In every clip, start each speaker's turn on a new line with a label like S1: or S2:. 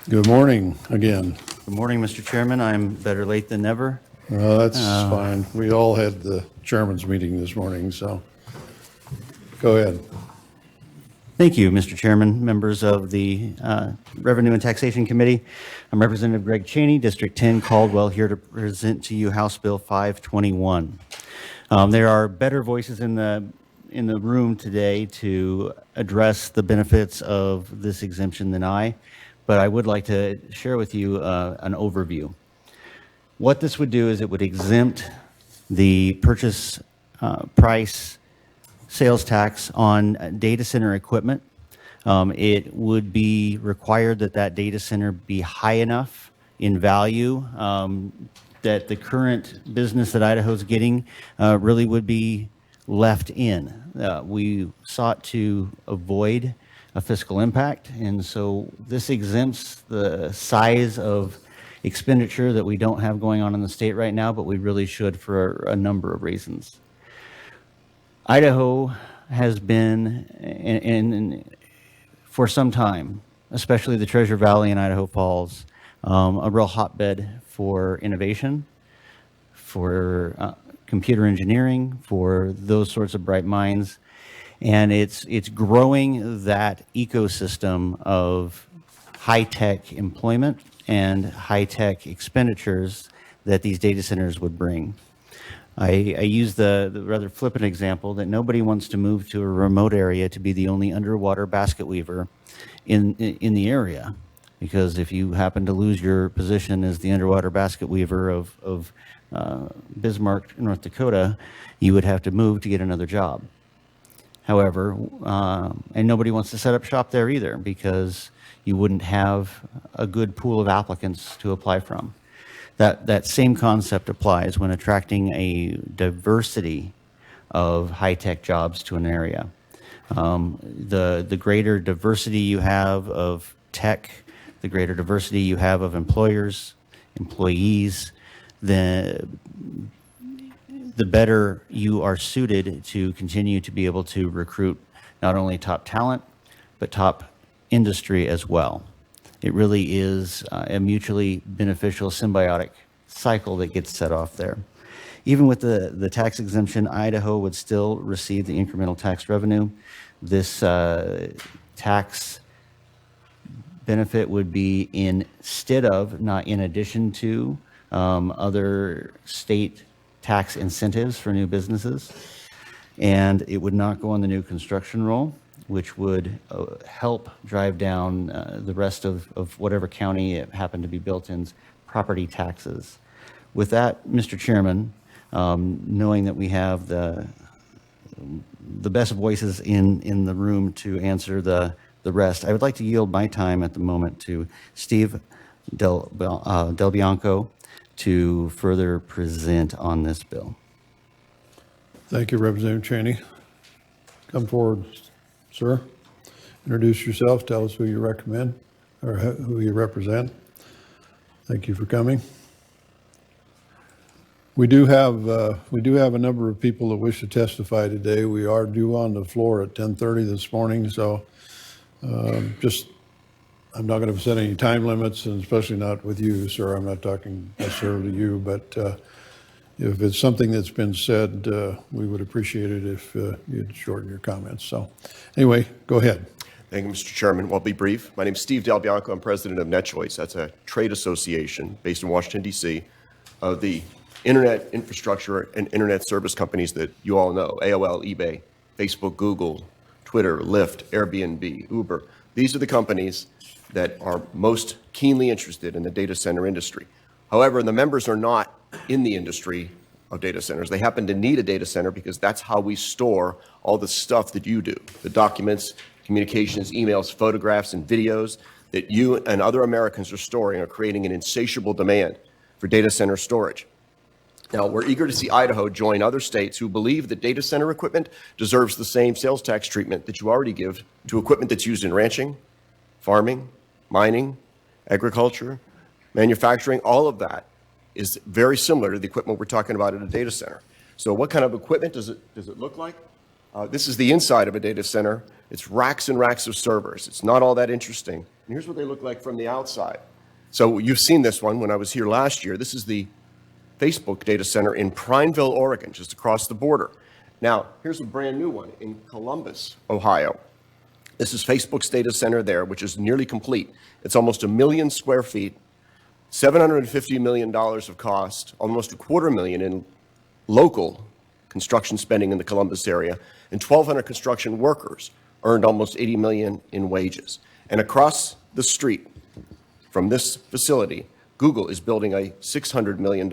S1: Good morning again.
S2: Good morning, Mr. Chairman. I'm better late than never.
S1: That's fine. We all had the chairman's meeting this morning, so go ahead.
S2: Thank you, Mr. Chairman, members of the Revenue and Taxation Committee. I'm Representative Greg Cheney, District 10, Caldwell, here to present to you House Bill 521. There are better voices in the room today to address the benefits of this exemption than I, but I would like to share with you an overview. What this would do is it would exempt the purchase price sales tax on data center equipment. It would be required that that data center be high enough in value that the current business that Idaho's getting really would be left in. We sought to avoid a fiscal impact, and so this exempts the size of expenditure that we don't have going on in the state right now, but we really should for a number of reasons. Idaho has been, for some time, especially the Treasure Valley and Idaho Falls, a real hotbed for innovation, for computer engineering, for those sorts of bright minds. And it's growing that ecosystem of high-tech employment and high-tech expenditures that these data centers would bring. I use the rather flippant example that nobody wants to move to a remote area to be the only underwater basket weaver in the area, because if you happen to lose your position as the underwater basket weaver of Bismarck, North Dakota, you would have to move to get another job. However, and nobody wants to set up shop there either, because you wouldn't have a good pool of applicants to apply from. That same concept applies when attracting a diversity of high-tech jobs to an area. The greater diversity you have of tech, the greater diversity you have of employers, employees, the better you are suited to continue to be able to recruit not only top talent, but top industry as well. It really is a mutually beneficial symbiotic cycle that gets set off there. Even with the tax exemption, Idaho would still receive the incremental tax revenue. This tax benefit would be instead of, not in addition to, other state tax incentives for new businesses. And it would not go on the new construction roll, which would help drive down the rest of whatever county it happened to be built in's property taxes. With that, Mr. Chairman, knowing that we have the best voices in the room to answer the rest, I would like to yield my time at the moment to Steve Del Bianco to further present on this bill.
S1: Thank you, Representative Cheney. Come forward, sir. Introduce yourself. Tell us who you recommend or who you represent. Thank you for coming. We do have a number of people that wish to testify today. We are due on the floor at 10:30 this morning, so I'm not going to set any time limits, and especially not with you, sir. I'm not talking necessarily to you, but if it's something that's been said, we would appreciate it if you'd shorten your comments. So anyway, go ahead.
S3: Thank you, Mr. Chairman. Well, I'll be brief. My name is Steve Del Bianco. I'm president of NetChoice. That's a trade association based in Washington, D.C. of the internet infrastructure and internet service companies that you all know: AOL, eBay, Facebook, Google, Twitter, Lyft, Airbnb, Uber. These are the companies that are most keenly interested in the data center industry. However, the members are not in the industry of data centers. They happen to need a data center because that's how we store all the stuff that you do, the documents, communications, emails, photographs, and videos that you and other Americans are storing are creating an insatiable demand for data center storage. Now, we're eager to see Idaho join other states who believe that data center equipment deserves the same sales tax treatment that you already give to equipment that's used in ranching, farming, mining, agriculture, manufacturing. All of that is very similar to the equipment we're talking about at a data center. So what kind of equipment does it look like? This is the inside of a data center. It's racks and racks of servers. It's not all that interesting. And here's what they look like from the outside. So you've seen this one when I was here last year. This is the Facebook data center in Prineville, Oregon, just across the border. Now, here's a brand new one in Columbus, Ohio. This is Facebook's data center there, which is nearly complete. It's almost 1 million square feet, $750 million of cost, almost $250,000 in local construction spending in the Columbus area, and 1,200 construction workers earned almost $80 million in wages. And across the street from this facility, Google is building a $600 million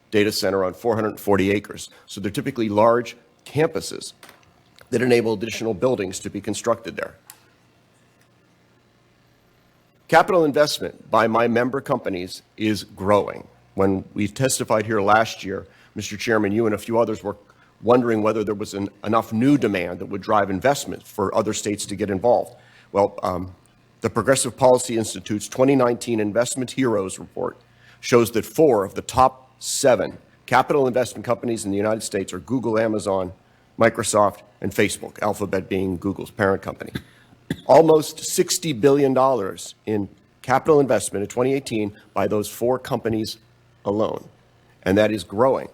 S3: data center on 440 acres. So they're typically large campuses that enable additional buildings to be constructed there. Capital investment by my member companies is growing. When we testified here last year, Mr. Chairman, you and a few others were wondering whether there was enough new demand that would drive investment for other states to get involved. Well, the Progressive Policy Institute's 2019 Investment Heroes report shows that 4 of the top 7 capital investment companies in the United States are Google, Amazon, Microsoft, and Facebook, Alphabet being Google's parent company. Almost $60 billion in capital investment in 2018 by those 4 companies alone. And that is growing.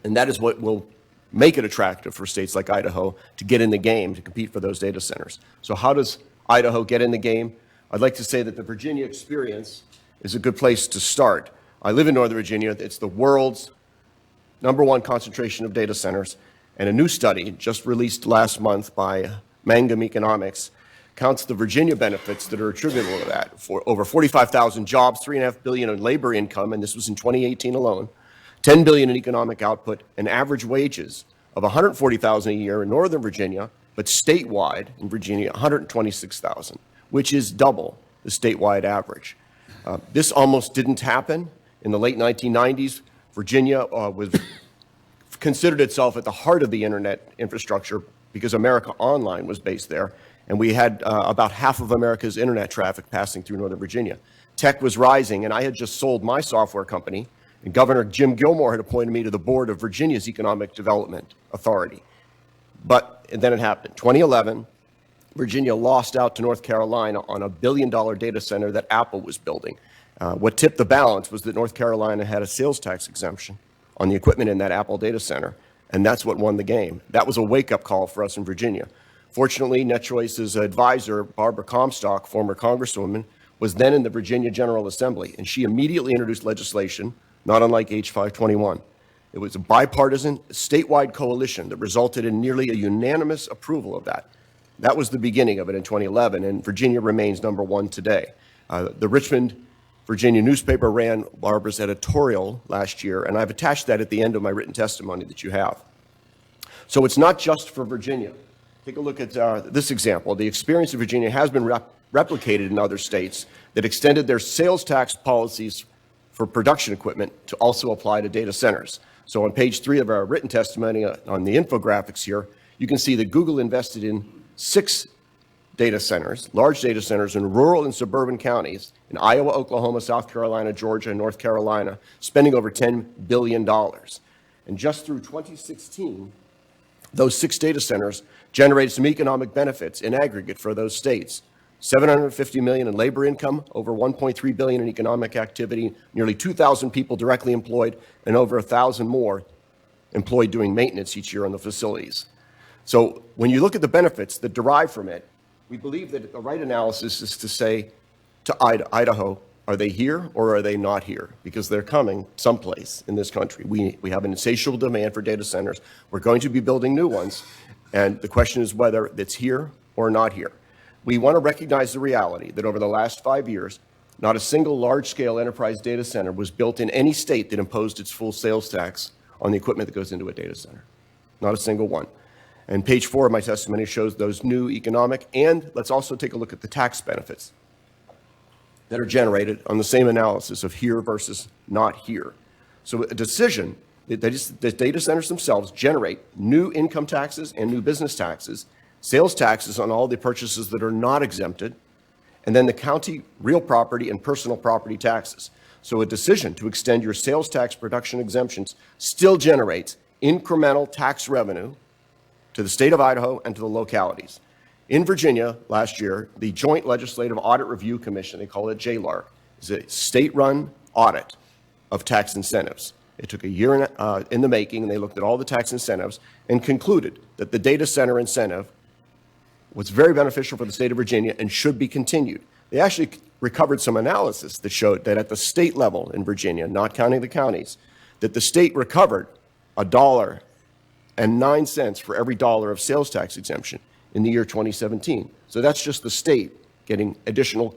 S3: And that is what will make it attractive for states like Idaho to get in the game to compete for those data centers. So how does Idaho get in the game? I'd like to say that the Virginia experience is a good place to start. I live in Northern Virginia. It's the world's #1 concentration of data centers. And a new study just released last month by Mangum Economics counts the Virginia benefits that are attributable to that. For over 45,000 jobs, $3.5 billion in labor income, and this was in 2018 alone, $10 billion in economic output, and average wages of $140,000 a year in Northern Virginia, but statewide in Virginia, $126,000, which is double the statewide average. This almost didn't happen in the late 1990s. Virginia was considered itself at the heart of the internet infrastructure because America Online was based there, and we had about half of America's internet traffic passing through Northern Virginia. Tech was rising, and I had just sold my software company, and Governor Jim Gilmore had appointed me to the board of Virginia's Economic Development Authority. And then it happened. 2011, Virginia lost out to North Carolina on a $1 billion data center that Apple was building. What tipped the balance was that North Carolina had a sales tax exemption on the equipment in that Apple data center, and that's what won the game. That was a wake-up call for us in Virginia. Fortunately, NetChoice's advisor, Barbara Comstock, former congresswoman, was then in the Virginia General Assembly, and she immediately introduced legislation, not unlike H521. It was a bipartisan, statewide coalition that resulted in nearly a unanimous approval of that. That was the beginning of it in 2011, and Virginia remains #1 today. The Richmond, Virginia newspaper ran Barbara's editorial last year, and I've attached that at the end of my written testimony that you have. So it's not just for Virginia. Take a look at this example. The experience of Virginia has been replicated in other states that extended their sales tax policies for production equipment to also apply to data centers. So on page 3 of our written testimony on the infographics here, you can see that Google invested in 6 data centers, large data centers in rural and suburban counties in Iowa, Oklahoma, South Carolina, Georgia, and North Carolina, spending over $10 billion. And just through 2016, those 6 data centers generated some economic benefits in aggregate for those states. $750 million in labor income, over $1.3 billion in economic activity, nearly 2,000 people directly employed, and over 1,000 more employed doing maintenance each year on the facilities. So when you look at the benefits that derive from it, we believe that the right analysis is to say to Idaho, are they here or are they not here? Because they're coming someplace in this country. We have an insatiable demand for data centers. We're going to be building new ones, and the question is whether it's here or not here. We want to recognize the reality that over the last 5 years, not a single large-scale enterprise data center was built in any state that imposed its full sales tax on the equipment that goes into a data center. Not a single one. And page 4 of my testimony shows those new economic, and let's also take a look at the tax benefits that are generated on the same analysis of here versus not here. So a decision, the data centers themselves generate new income taxes and new business taxes, sales taxes on all the purchases that are not exempted, and then the county real property and personal property taxes. So a decision to extend your sales tax production exemptions still generates incremental tax revenue to the state of Idaho and to the localities. In Virginia last year, the Joint Legislative Audit Review Commission, they call it JLARC, is a state-run audit of tax incentives. It took a year in the making, and they looked at all the tax incentives and concluded that the data center incentive was very beneficial for the state of Virginia and should be continued. They actually recovered some analysis that showed that at the state level in Virginia, not counting the counties, that the state recovered $1.09 for every dollar of sales tax exemption in the year 2017. So that's just the state getting additional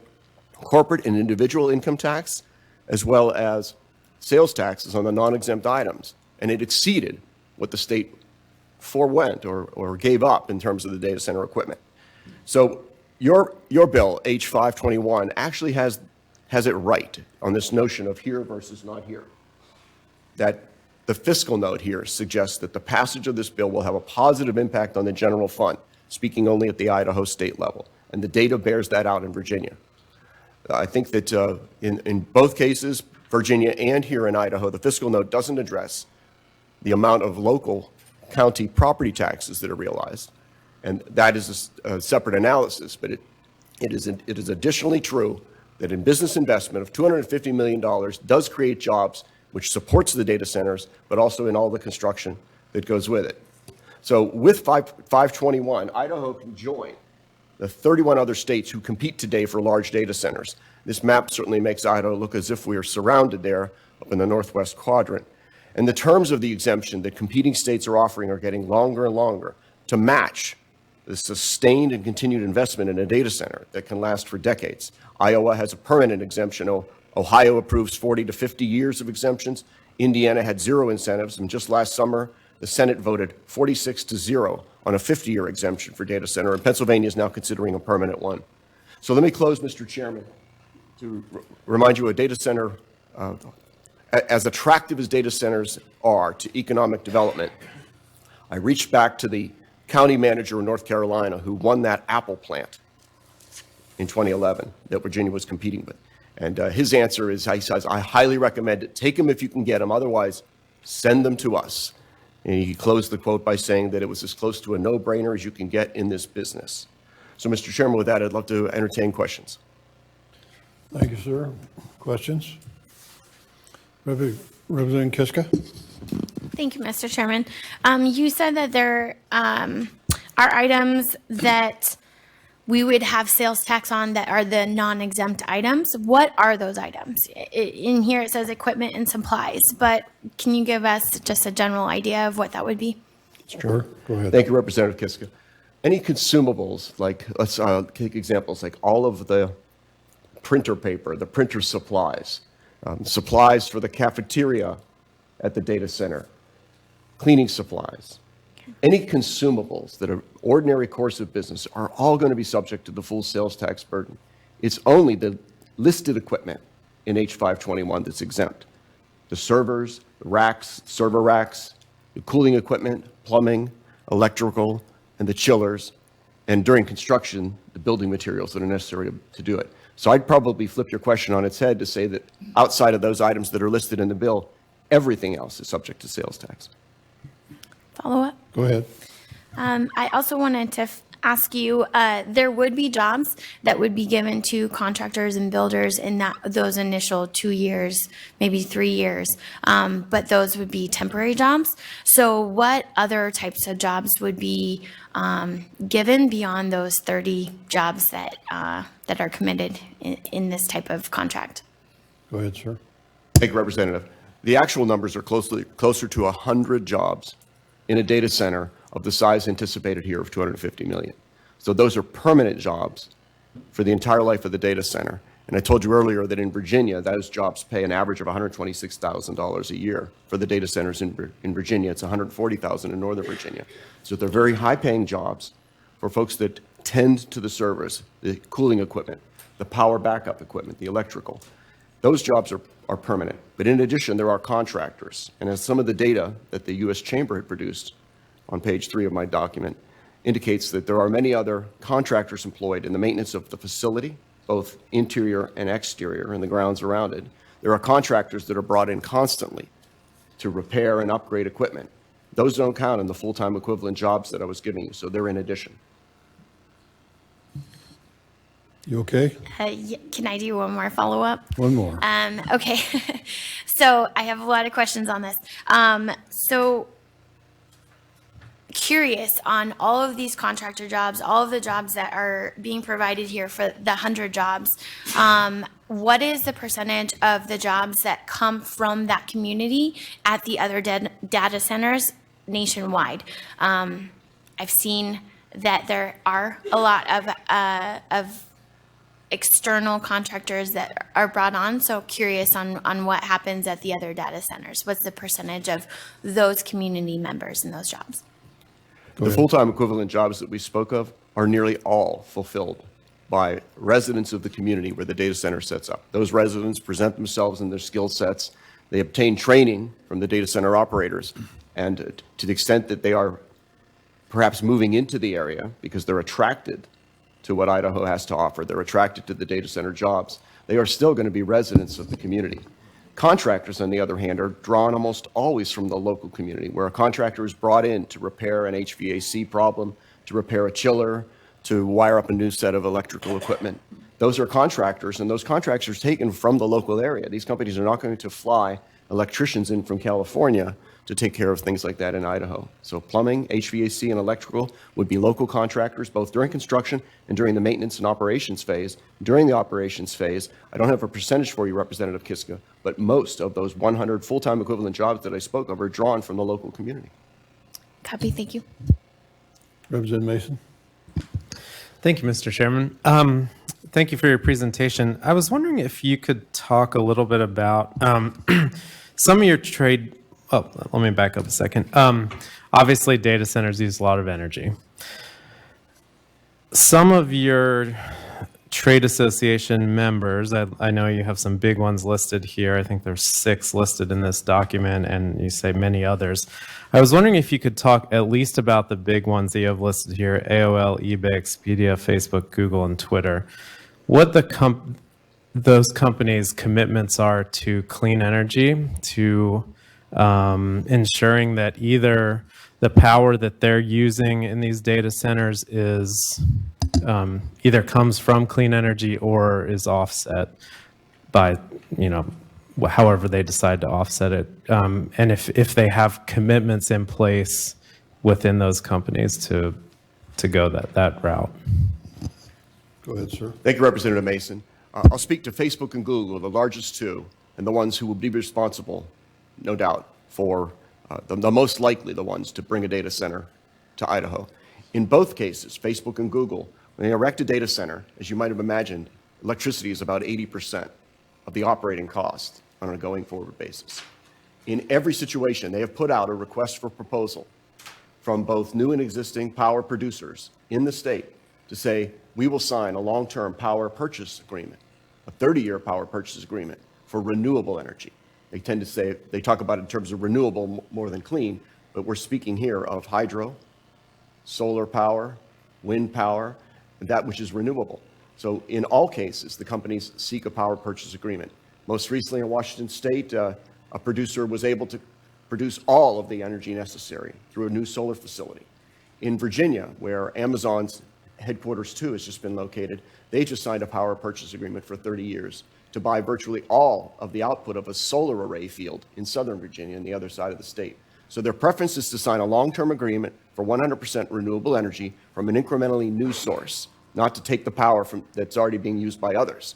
S3: corporate and individual income tax, as well as sales taxes on the non-exempt items. And it exceeded what the state forewent or gave up in terms of the data center equipment. So your bill, H521, actually has it right on this notion of here versus not here. That the fiscal note here suggests that the passage of this bill will have a positive impact on the general fund, speaking only at the Idaho state level. And the data bears that out in Virginia. I think that in both cases, Virginia and here in Idaho, the fiscal note doesn't address the amount of local county property taxes that are realized. And that is a separate analysis, but it is additionally true that in business investment of $250 million does create jobs, which supports the data centers, but also in all the construction that goes with it. So with 521, Idaho can join the 31 other states who compete today for large data centers. This map certainly makes Idaho look as if we are surrounded there up in the northwest quadrant. And the terms of the exemption that competing states are offering are getting longer and longer to match the sustained and continued investment in a data center that can last for decades. Iowa has a permanent exemption. Ohio approves 40 to 50 years of exemptions. Indiana had 0 incentives, and just last summer, the Senate voted 46-0 on a 50-year exemption for data center, and Pennsylvania is now considering a permanent one. So let me close, Mr. Chairman, to remind you a data center, as attractive as data centers are to economic development, I reached back to the county manager in North Carolina who won that Apple plant in 2011 that Virginia was competing with. And his answer is, he says, I highly recommend it. Take them if you can get them. Otherwise, send them to us. And he closed the quote by saying that it was as close to a no-brainer as you can get in this business. So, Mr. Chairman, with that, I'd love to entertain questions.
S1: Thank you, sir. Questions? Representative Kiska?
S4: Thank you, Mr. Chairman. You said that there are items that we would have sales tax on that are the non-exempt items. What are those items? In here it says equipment and supplies, but can you give us just a general idea of what that would be?
S1: Sure, go ahead.
S3: Thank you, Representative Kiska. Any consumables, like let's take examples like all of the printer paper, the printer supplies, supplies for the cafeteria at the data center, cleaning supplies. Any consumables that are ordinary course of business are all going to be subject to the full sales tax burden. It's only the listed equipment in H521 that's exempt. The servers, the racks, server racks, the cooling equipment, plumbing, electrical, and the chillers, and during construction, the building materials that are necessary to do it. So I'd probably flip your question on its head to say that outside of those items that are listed in the bill, everything else is subject to sales tax.
S4: Follow up?
S1: Go ahead.
S4: I also wanted to ask you, there would be jobs that would be given to contractors and builders in those initial 2 years, maybe 3 years, but those would be temporary jobs. So what other types of jobs would be given beyond those 30 jobs that are committed in this type of contract?
S1: Go ahead, sir.
S3: Thank you, Representative. The actual numbers are closer to 100 jobs in a data center of the size anticipated here of 250 million. So those are permanent jobs for the entire life of the data center. And I told you earlier that in Virginia, those jobs pay an average of $126,000 a year. For the data centers in Virginia, it's $140,000 in Northern Virginia. So they're very high-paying jobs for folks that tend to the servers, the cooling equipment, the power backup equipment, the electrical. Those jobs are permanent. But in addition, there are contractors. And as some of the data that the U.S. Chamber had produced on page 3 of my document indicates that there are many other contractors employed in the maintenance of the facility, both interior and exterior, and the grounds around it. There are contractors that are brought in constantly to repair and upgrade equipment. Those don't count in the full-time equivalent jobs that I was giving you, so they're in addition.
S1: You okay?
S4: Can I do one more follow-up?
S1: One more.
S4: Okay. So I have a lot of questions on this. So curious on all of these contractor jobs, all of the jobs that are being provided here for the 100 jobs. What is the percentage of the jobs that come from that community at the other data centers nationwide? I've seen that there are a lot of external contractors that are brought on. So curious on what happens at the other data centers. What's the percentage of those community members in those jobs?
S3: The full-time equivalent jobs that we spoke of are nearly all fulfilled by residents of the community where the data center sets up. Those residents present themselves and their skill sets. They obtain training from the data center operators. And to the extent that they are perhaps moving into the area because they're attracted to what Idaho has to offer, they're attracted to the data center jobs, they are still going to be residents of the community. Contractors, on the other hand, are drawn almost always from the local community, where a contractor is brought in to repair an HVAC problem, to repair a chiller, to wire up a new set of electrical equipment. Those are contractors, and those contractors are taken from the local area. These companies are not going to fly electricians in from California to take care of things like that in Idaho. So plumbing, HVAC, and electrical would be local contractors, both during construction and during the maintenance and operations phase. During the operations phase, I don't have a percentage for you, Representative Kiska, but most of those 100 full-time equivalent jobs that I spoke of are drawn from the local community.
S4: Copy, thank you.
S1: Representative Mason?
S5: Thank you, Mr. Chairman. Thank you for your presentation. I was wondering if you could talk a little bit about some of your trade. Oh, let me back up a second. Obviously, data centers use a lot of energy. Some of your trade association members, I know you have some big ones listed here. I think there's 6 listed in this document, and you say many others. I was wondering if you could talk at least about the big ones that you have listed here: AOL, eBay, Expedia, Facebook, Google, and Twitter. What those companies' commitments are to clean energy, to ensuring that either the power that they're using in these data centers is either comes from clean energy or is offset by, however they decide to offset it. And if they have commitments in place within those companies to go that route.
S1: Go ahead, sir.
S3: Thank you, Representative Mason. I'll speak to Facebook and Google, the largest 2, and the ones who will be responsible, no doubt, for the most likely the ones to bring a data center to Idaho. In both cases, Facebook and Google, when they erect a data center, as you might have imagined, electricity is about 80% of the operating cost on a going forward basis. In every situation, they have put out a request for proposal from both new and existing power producers in the state to say, we will sign a long-term power purchase agreement, a 30-year power purchase agreement for renewable energy. They tend to say, they talk about it in terms of renewable more than clean, but we're speaking here of hydro, solar power, wind power, and that which is renewable. So in all cases, the companies seek a power purchase agreement. Most recently in Washington State, a producer was able to produce all of the energy necessary through a new solar facility. In Virginia, where Amazon's headquarters 2 has just been located, they just signed a power purchase agreement for 30 years to buy virtually all of the output of a solar array field in Southern Virginia on the other side of the state. So their preference is to sign a long-term agreement for 100% renewable energy from an incrementally new source, not to take the power that's already being used by others.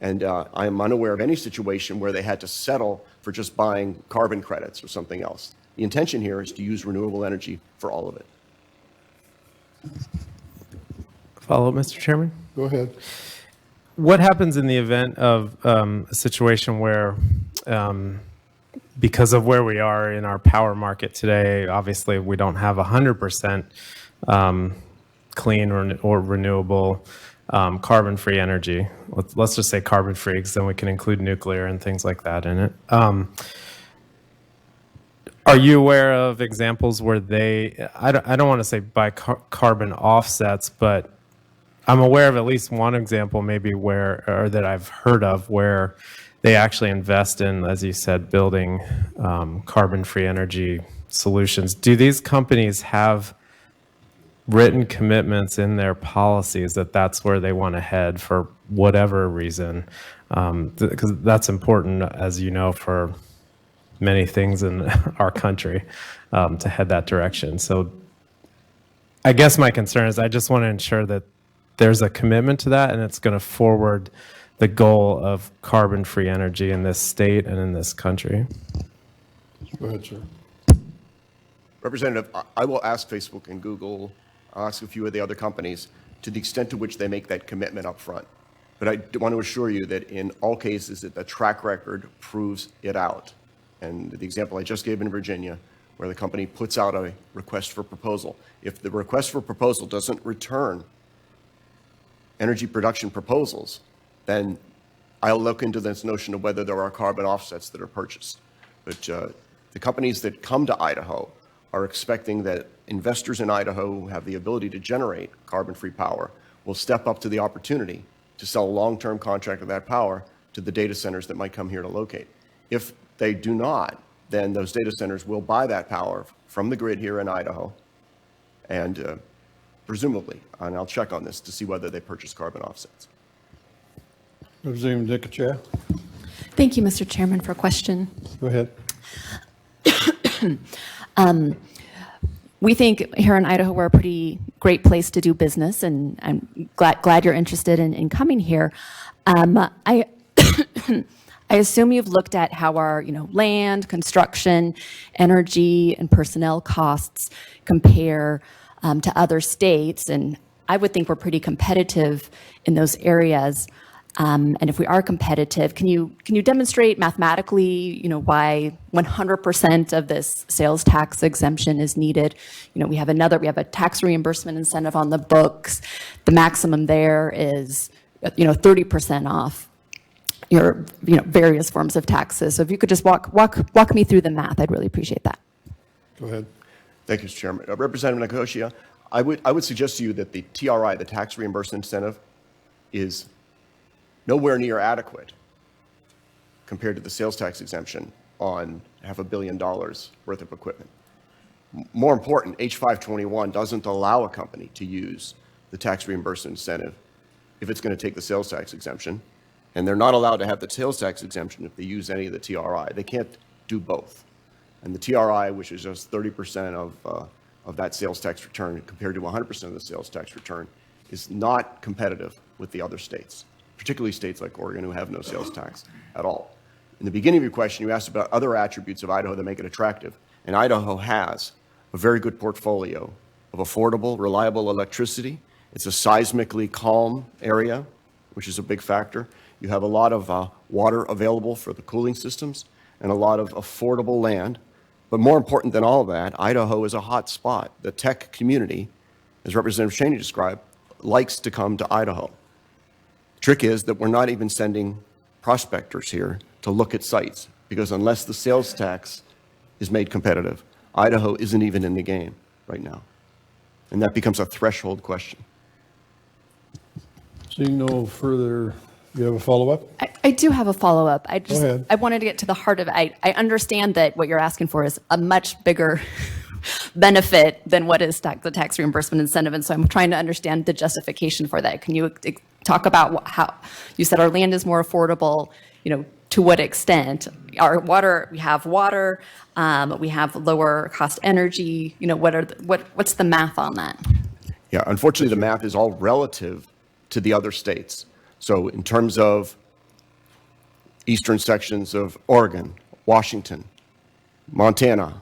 S3: And I am unaware of any situation where they had to settle for just buying carbon credits or something else. The intention here is to use renewable energy for all of it.
S5: Follow up, Mr. Chairman?
S1: Go ahead.
S5: What happens in the event of a situation where, because of where we are in our power market today, obviously we don't have 100% clean or renewable carbon-free energy. Let's just say carbon-free, because then we can include nuclear and things like that in it. Are you aware of examples where I don't want to say by carbon offsets, but I'm aware of at least one example maybe that I've heard of where they actually invest in, as you said, building carbon-free energy solutions. Do these companies have written commitments in their policies that that's where they want to head for whatever reason, because that's important, as you know, for many things in our country, to head that direction. So I guess my concern is I just want to ensure that there's a commitment to that, and it's going to forward the goal of carbon-free energy in this state and in this country.
S1: Go ahead, sir.
S3: Representative, I will ask Facebook and Google, I'll ask a few of the other companies to the extent to which they make that commitment up front. But I want to assure you that in all cases that the track record proves it out. And the example I just gave in Virginia, where the company puts out a request for proposal. If the request for proposal doesn't return energy production proposals, then I'll look into this notion of whether there are carbon offsets that are purchased. But the companies that come to Idaho are expecting that investors in Idaho who have the ability to generate carbon-free power will step up to the opportunity to sell a long-term contract of that power to the data centers that might come here to locate. If they do not, then those data centers will buy that power from the grid here in Idaho, and presumably, and I'll check on this to see whether they purchase carbon offsets.
S1: Representative Dickachaw,
S6: Thank you, Mr. Chairman, for a question.
S1: go ahead.
S6: We think here in Idaho we're a pretty great place to do business, and I'm glad you're interested in coming here. I I assume you've looked at how our land, construction, energy, and personnel costs compare to other states, and I would think we're pretty competitive in those areas. And if we are competitive, can you demonstrate mathematically, why 100% of this sales tax exemption is needed? We have a tax reimbursement incentive on the books. The maximum there is, 30% off your, various forms of taxes. So if you could just walk me through the math, I'd really appreciate that.
S1: Go ahead.
S3: Thank you, Mr. Chairman. Representative Nicosia, I would suggest to you that the TRI, the tax reimbursement incentive, is nowhere near adequate compared to the sales tax exemption on $500 million worth of equipment. More important, H521 doesn't allow a company to use the tax reimbursement incentive if it's going to take the sales tax exemption, and they're not allowed to have the sales tax exemption if they use any of the TRI. They can't do both. And the TRI, which is just 30% of that sales tax return compared to 100% of the sales tax return, is not competitive with the other states, particularly states like Oregon who have no sales tax at all. In the beginning of your question, you asked about other attributes of Idaho that make it attractive. And Idaho has a very good portfolio of affordable, reliable electricity. It's a seismically calm area, which is a big factor. You have a lot of water available for the cooling systems and a lot of affordable land. But more important than all of that, Idaho is a hot spot. The tech community, as Representative Cheney described, likes to come to Idaho. Trick is that we're not even sending prospectors here to look at sites, because unless the sales tax is made competitive, Idaho isn't even in the game right now. And that becomes a threshold question.
S1: Seeing no further, you have a follow-up?
S6: I do have a follow-up.
S1: Go ahead.
S6: I wanted to get to the heart of it. I understand that what you're asking for is a much bigger benefit than what is the tax reimbursement incentive, and so I'm trying to understand the justification for that. Can you talk about how you said our land is more affordable? To what extent? Our water, we have water, we have lower cost energy. What's the math on that?
S3: Yeah, unfortunately, the math is all relative to the other states. So in terms of eastern sections of Oregon, Washington, Montana,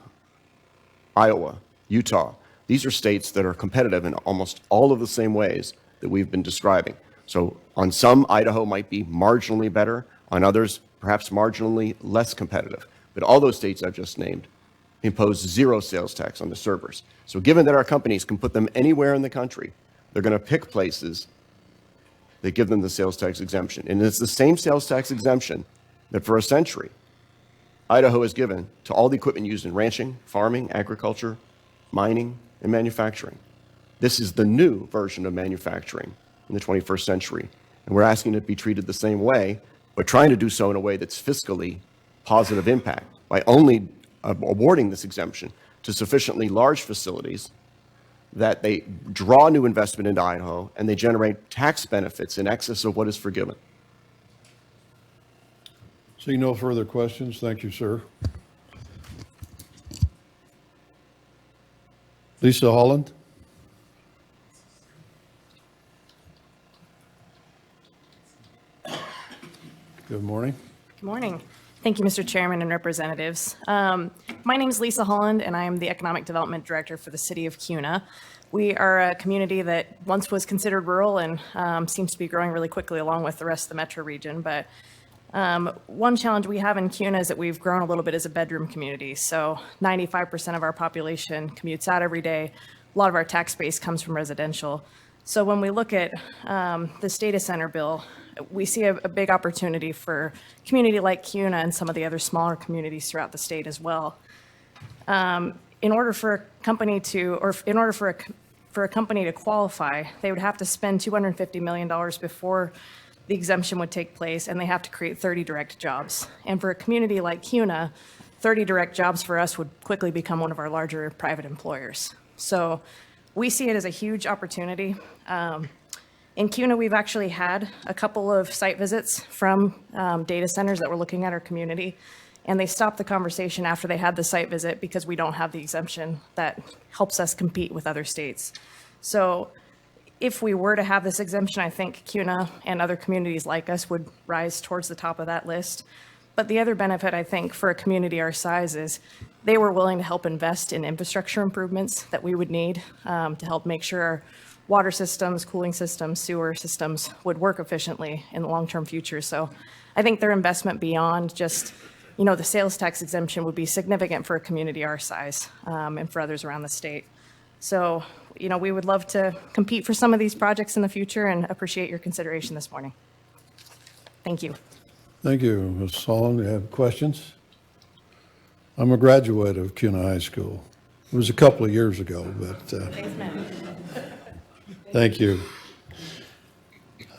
S3: Iowa, Utah, these are states that are competitive in almost all of the same ways that we've been describing. So on some, Idaho might be marginally better. On others, perhaps marginally less competitive. But all those states I've just named impose zero sales tax on the servers. So given that our companies can put them anywhere in the country, they're going to pick places that give them the sales tax exemption. And it's the same sales tax exemption that for a century, Idaho has given to all the equipment used in ranching, farming, agriculture, mining, and manufacturing. This is the new version of manufacturing in the 21st century. And we're asking it to be treated the same way, but trying to do so in a way that's fiscally positive impact by only awarding this exemption to sufficiently large facilities that they draw new investment into Idaho, and they generate tax benefits in excess of what is forgiven.
S1: Seeing no further questions, thank you, sir. Lisa Holland? Good morning.
S7: Good morning. Thank you, Mr. Chairman and representatives. My name is Lisa Holland, and I am the Economic Development Director for the City of Kuna. We are a community that once was considered rural and seems to be growing really quickly along with the rest of the metro region. But one challenge we have in Kuna is that we've grown a little bit as a bedroom community. So 95% of our population commutes out every day. A lot of our tax base comes from residential. So when we look at this data center bill, we see a big opportunity for a community like Kuna and some of the other smaller communities throughout the state as well. In order for a company to, or in order for a company to qualify, they would have to spend $250 million before the exemption would take place, and they have to create 30 direct jobs. And for a community like Kuna, 30 direct jobs for us would quickly become one of our larger private employers. So we see it as a huge opportunity. In Kuna, we've actually had a couple of site visits from data centers that were looking at our community, and they stopped the conversation after they had the site visit because we don't have the exemption that helps us compete with other states. So if we were to have this exemption, I think Kuna and other communities like us would rise towards the top of that list. But the other benefit, I think, for a community our size is they were willing to help invest in infrastructure improvements that we would need to help make sure our water systems, cooling systems, sewer systems would work efficiently in the long-term future. So I think their investment beyond just, the sales tax exemption would be significant for a community our size and for others around the state. So, we would love to compete for some of these projects in the future and appreciate your consideration this morning. Thank you.
S1: Thank you. Ms. Holland, you have questions? I'm a graduate of Kuna High School. It was a couple of years ago, but thank you.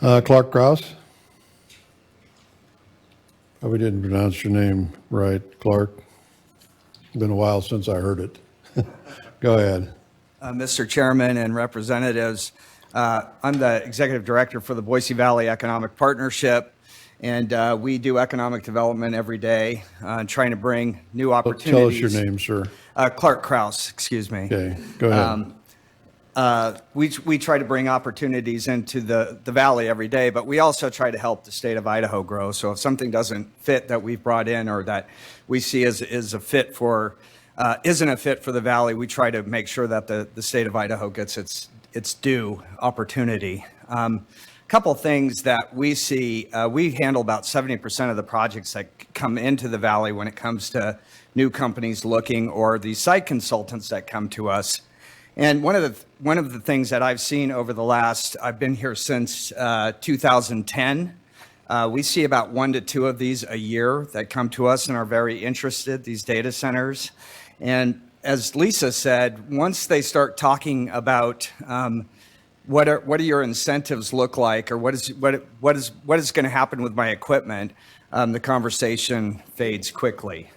S1: Clark Krause? Probably didn't pronounce your name right, Clark. It's been a while since I heard it. Go ahead.
S8: Mr. Chairman and representatives, I'm the executive director for the Boise Valley Economic Partnership, and we do economic development every day, trying to bring new opportunities.
S1: Tell us your name, sir.
S8: Clark Krause, excuse me.
S1: Okay, go ahead.
S8: We try to bring opportunities into the valley every day, but we also try to help the state of Idaho grow. So if something doesn't fit that we've brought in or that we see as a fit for isn't a fit for the valley, we try to make sure that the state of Idaho gets its due opportunity. Couple things that we see, we handle about 70% of the projects that come into the valley when it comes to new companies looking or the site consultants that come to us. And one of the things that I've seen over the last, I've been here since 2010. We see about 1 to 2 of these a year that come to us and are very interested, these data centers. And as Lisa said, once they start talking about what do your incentives look like, or what is going to happen with my equipment, the conversation fades quickly.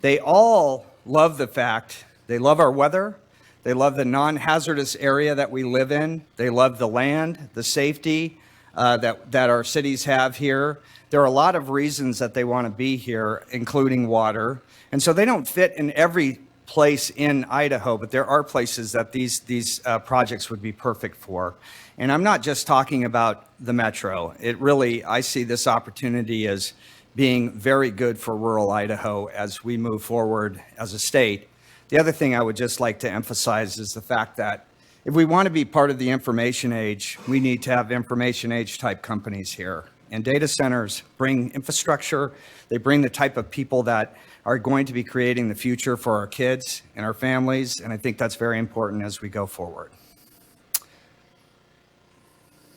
S8: They all love the fact, they love our weather, they love the non-hazardous area that we live in, they love the land, the safety that our cities have here. There are a lot of reasons that they want to be here, including water. And so they don't fit in every place in Idaho, but there are places that these projects would be perfect for. And I'm not just talking about the metro. I see this opportunity as being very good for rural Idaho as we move forward as a state. The other thing I would just like to emphasize is the fact that if we want to be part of the information age, we need to have information age type companies here. And data centers bring infrastructure. They bring the type of people that are going to be creating the future for our kids and our families. And I think that's very important as we go forward.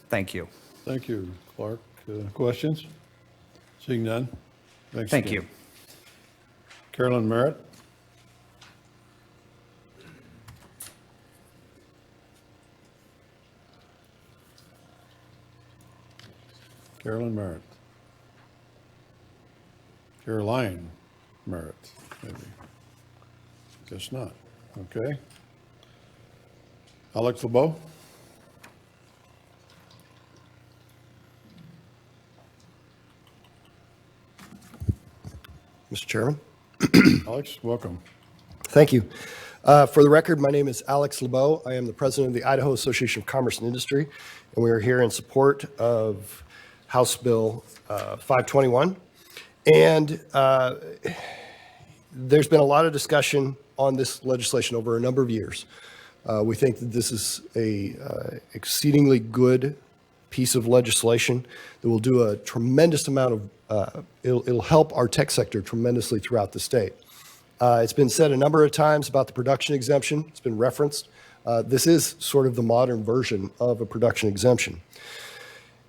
S8: Thank you.
S1: Thank you, Clark. Questions? Seeing none? Thanks
S8: Thank
S1: again.
S8: you.
S1: Carolyn Merritt? Carolyn Merritt. Caroline Merritt, maybe. Guess not. Okay. Alex LeBeau?
S9: Mr. Chairman.
S1: Alex, welcome.
S9: Thank you. For the record, my name is Alex LeBeau. I am the president of the Idaho Association of Commerce and Industry, and we are here in support of House Bill 521. And there's been a lot of discussion on this legislation over a number of years. We think that this is a exceedingly good piece of legislation that will do a tremendous amount of, it'll help our tech sector tremendously throughout the state. It's been said a number of times about the production exemption. It's been referenced. This is sort of the modern version of a production exemption.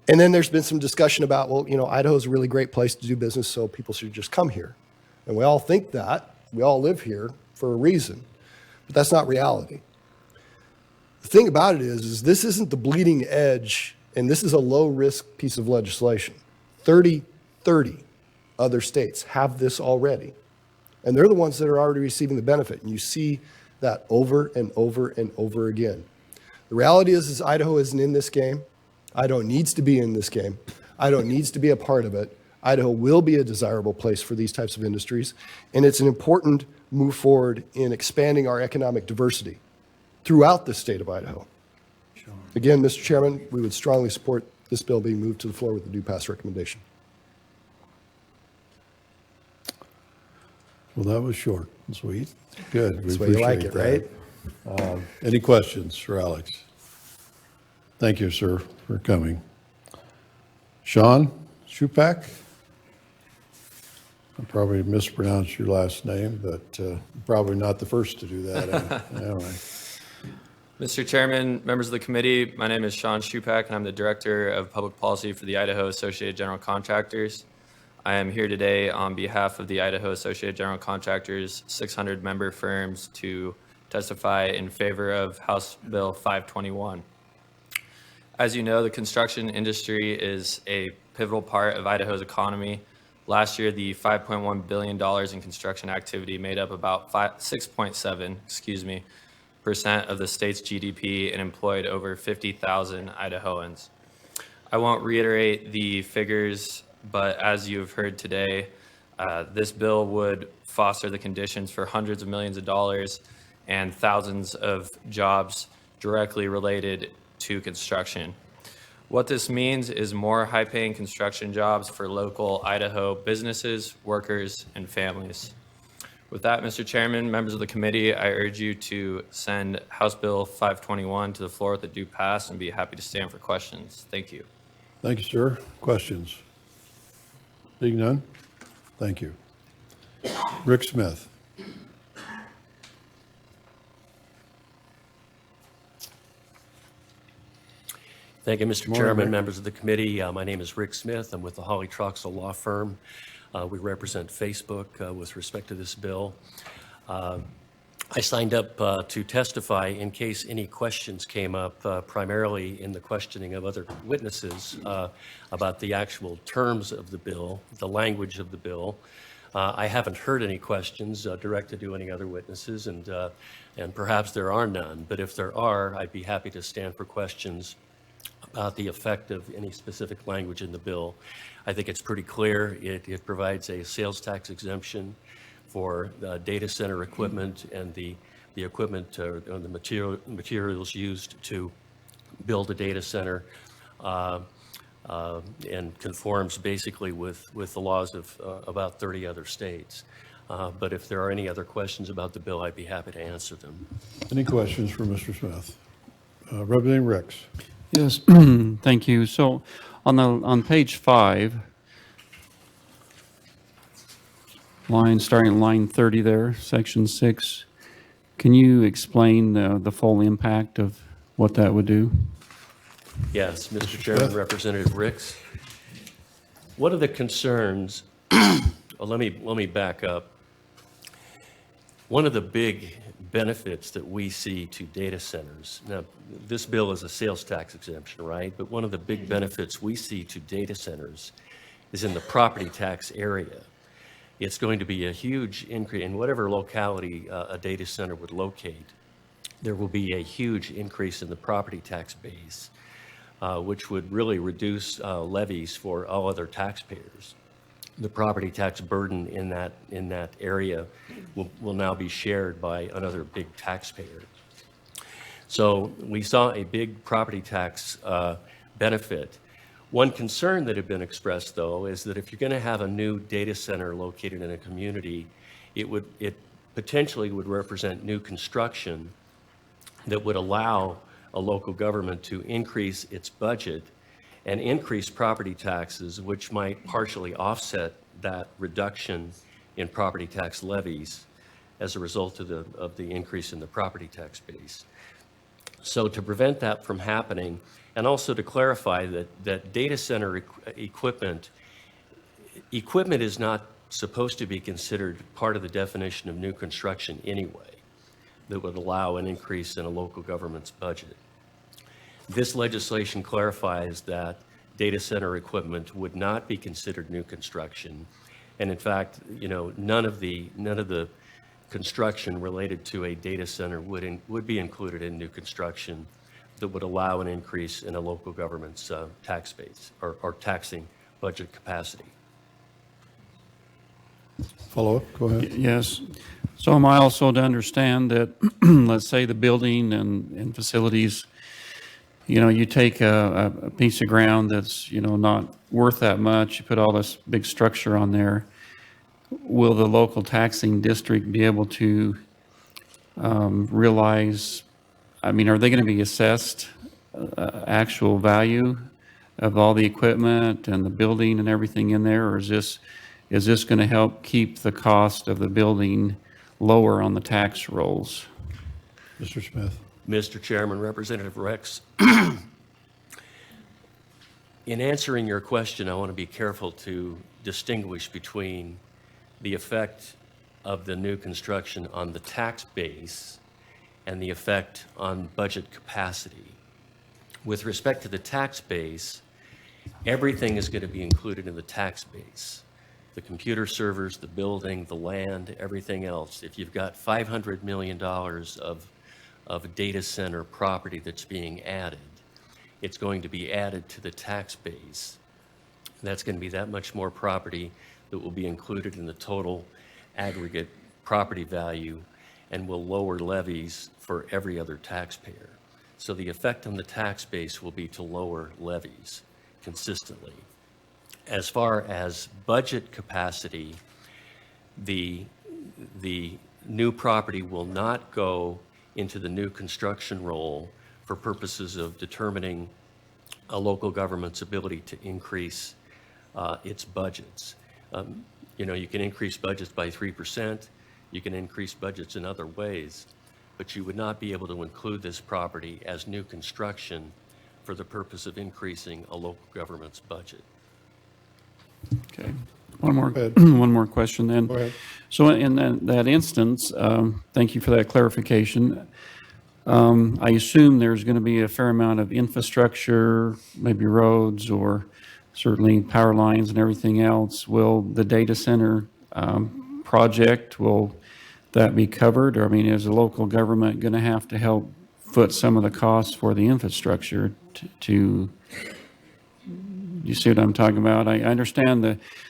S9: And then there's been some discussion about, well, you know, Idaho's a really great place to do business, so people should just come here. And we all think that. We all live here for a reason. But that's not reality. The thing about it is this isn't the bleeding edge, and this is a low-risk piece of legislation. 30 other states have this already. And they're the ones that are already receiving the benefit. And you see that over and over and over again. The reality is Idaho isn't in this game. Idaho needs to be in this game. Idaho needs to be a part of it. Idaho will be a desirable place for these types of industries. And it's an important move forward in expanding our economic diversity throughout the state of Idaho. Again, Mr. Chairman, we would strongly support this bill being moved to the floor with the do pass recommendation.
S1: Well, that was short and sweet. Good. We
S9: That's the way you like
S1: appreciate
S9: it,
S1: that.
S9: right?
S1: Any questions for Alex? Thank you, sir, for coming. Sean Shupak? I probably mispronounced your last name, but probably not the first to do that. Anyway.
S10: Mr. Chairman, members of the committee, my name is Sean Shupak, and I'm the Director of Public Policy for the Idaho Associated General Contractors. I am here today on behalf of the Idaho Associated General Contractors 600 member firms to testify in favor of House Bill 521. As you know, the construction industry is a pivotal part of Idaho's economy. Last year, the $5.1 billion in construction activity made up about 6.7% of the state's GDP and employed over 50,000 Idahoans. I won't reiterate the figures, but as you have heard today, this bill would foster the conditions for hundreds of millions of dollars and thousands of jobs directly related to construction. What this means is more high-paying construction jobs for local Idaho businesses, workers, and families. With that, Mr. Chairman, members of the committee, I urge you to send House Bill 521 to the floor with a due pass and be happy to stand for questions. Thank you.
S1: Thank you, sir. Questions? Seeing none? Thank you. Rick Smith.
S11: Thank you, Mr.
S1: Morning,
S11: Chairman,
S1: Rick.
S11: members of the committee. My name is Rick Smith. I'm with the Hawley Troxel Law Firm. We represent Facebook with respect to this bill. I signed up to testify in case any questions came up, primarily in the questioning of other witnesses about the actual terms of the bill, the language of the bill. I haven't heard any questions directed to any other witnesses, and perhaps there are none. But if there are, I'd be happy to stand for questions about the effect of any specific language in the bill. I think it's pretty clear. It provides a sales tax exemption for data center equipment and the equipment or the materials used to build a data center, and conforms basically with the laws of about 30 other states. But if there are any other questions about the bill, I'd be happy to answer them.
S1: Any questions for Mr. Smith? Representative Ricks.
S12: Yes, thank you. So on page 5, starting at line 30 there, section 6, can you explain the full impact of what that would do?
S11: Yes, Mr. Chairman, Representative Ricks. One of the concerns, let me back up. One of the big benefits that we see to data centers, now this bill is a sales tax exemption, right? But one of the big benefits we see to data centers is in the property tax area. It's going to be a huge increase in whatever locality a data center would locate. there will be a huge increase in the property tax base, which would really reduce levies for all other taxpayers. The property tax burden in that area will now be shared by another big taxpayer. So we saw a big property tax benefit. One concern that had been expressed, though, is that if you're going to have a new data center located in a community, it potentially would represent new construction that would allow a local government to increase its budget and increase property taxes, which might partially offset that reduction in property tax levies as a result of the increase in the property tax base. So to prevent that from happening, and also to clarify that data center equipment is not supposed to be considered part of the definition of new construction anyway, that would allow an increase in a local government's budget. This legislation clarifies that data center equipment would not be considered new construction. And in fact, none of the construction related to a data center would be included in new construction that would allow an increase in a local government's tax base or taxing budget capacity.
S1: Follow up, go ahead.
S12: Yes. So am I also to understand that, let's say the building and facilities, you take a piece of ground that's, not worth that much, you put all this big structure on there, will the local taxing district be able to realize, are they going to be assessed actual value of all the equipment and the building and everything in there, or is this going to help keep the cost of the building lower on the tax rolls?
S1: Mr. Smith.
S11: Mr. Chairman, Representative Rex, in answering your question, I want to be careful to distinguish between the effect of the new construction on the tax base and the effect on budget capacity. With respect to the tax base, everything is going to be included in the tax base. The computer servers, the building, the land, everything else. If you've got $500 million of data center property that's being added, it's going to be added to the tax base. That's going to be that much more property that will be included in the total aggregate property value and will lower levies for every other taxpayer. So the effect on the tax base will be to lower levies consistently. As far as budget capacity, the new property will not go into the new construction roll for purposes of determining a local government's ability to increase its budgets. You can increase budgets by 3%, you can increase budgets in other ways, but you would not be able to include this property as new construction for the purpose of increasing a local government's budget.
S12: Okay. One more,
S1: Go ahead.
S12: one more question then.
S1: Go ahead.
S12: So in that instance, thank you for that clarification. I assume there's going to be a fair amount of infrastructure, maybe roads or certainly power lines and everything else. Will the data center project, will that be covered? Or, is the local government going to have to help foot some of the costs for the infrastructure to you see what I'm talking about? I understand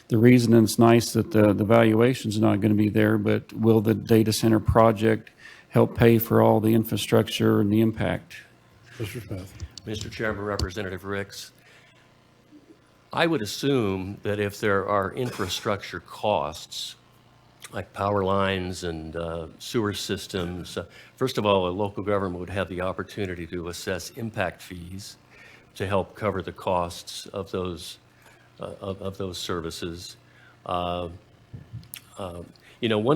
S12: the reason, and it's nice that the valuation's not going to be there, but will the data center project help pay for all the infrastructure and the impact?
S1: Mr. Smith.
S11: Mr. Chairman, Representative Ricks, I would assume that if there are infrastructure costs, like power lines and sewer systems, first of all, a local government would have the opportunity to assess impact fees to help cover the costs of those services. One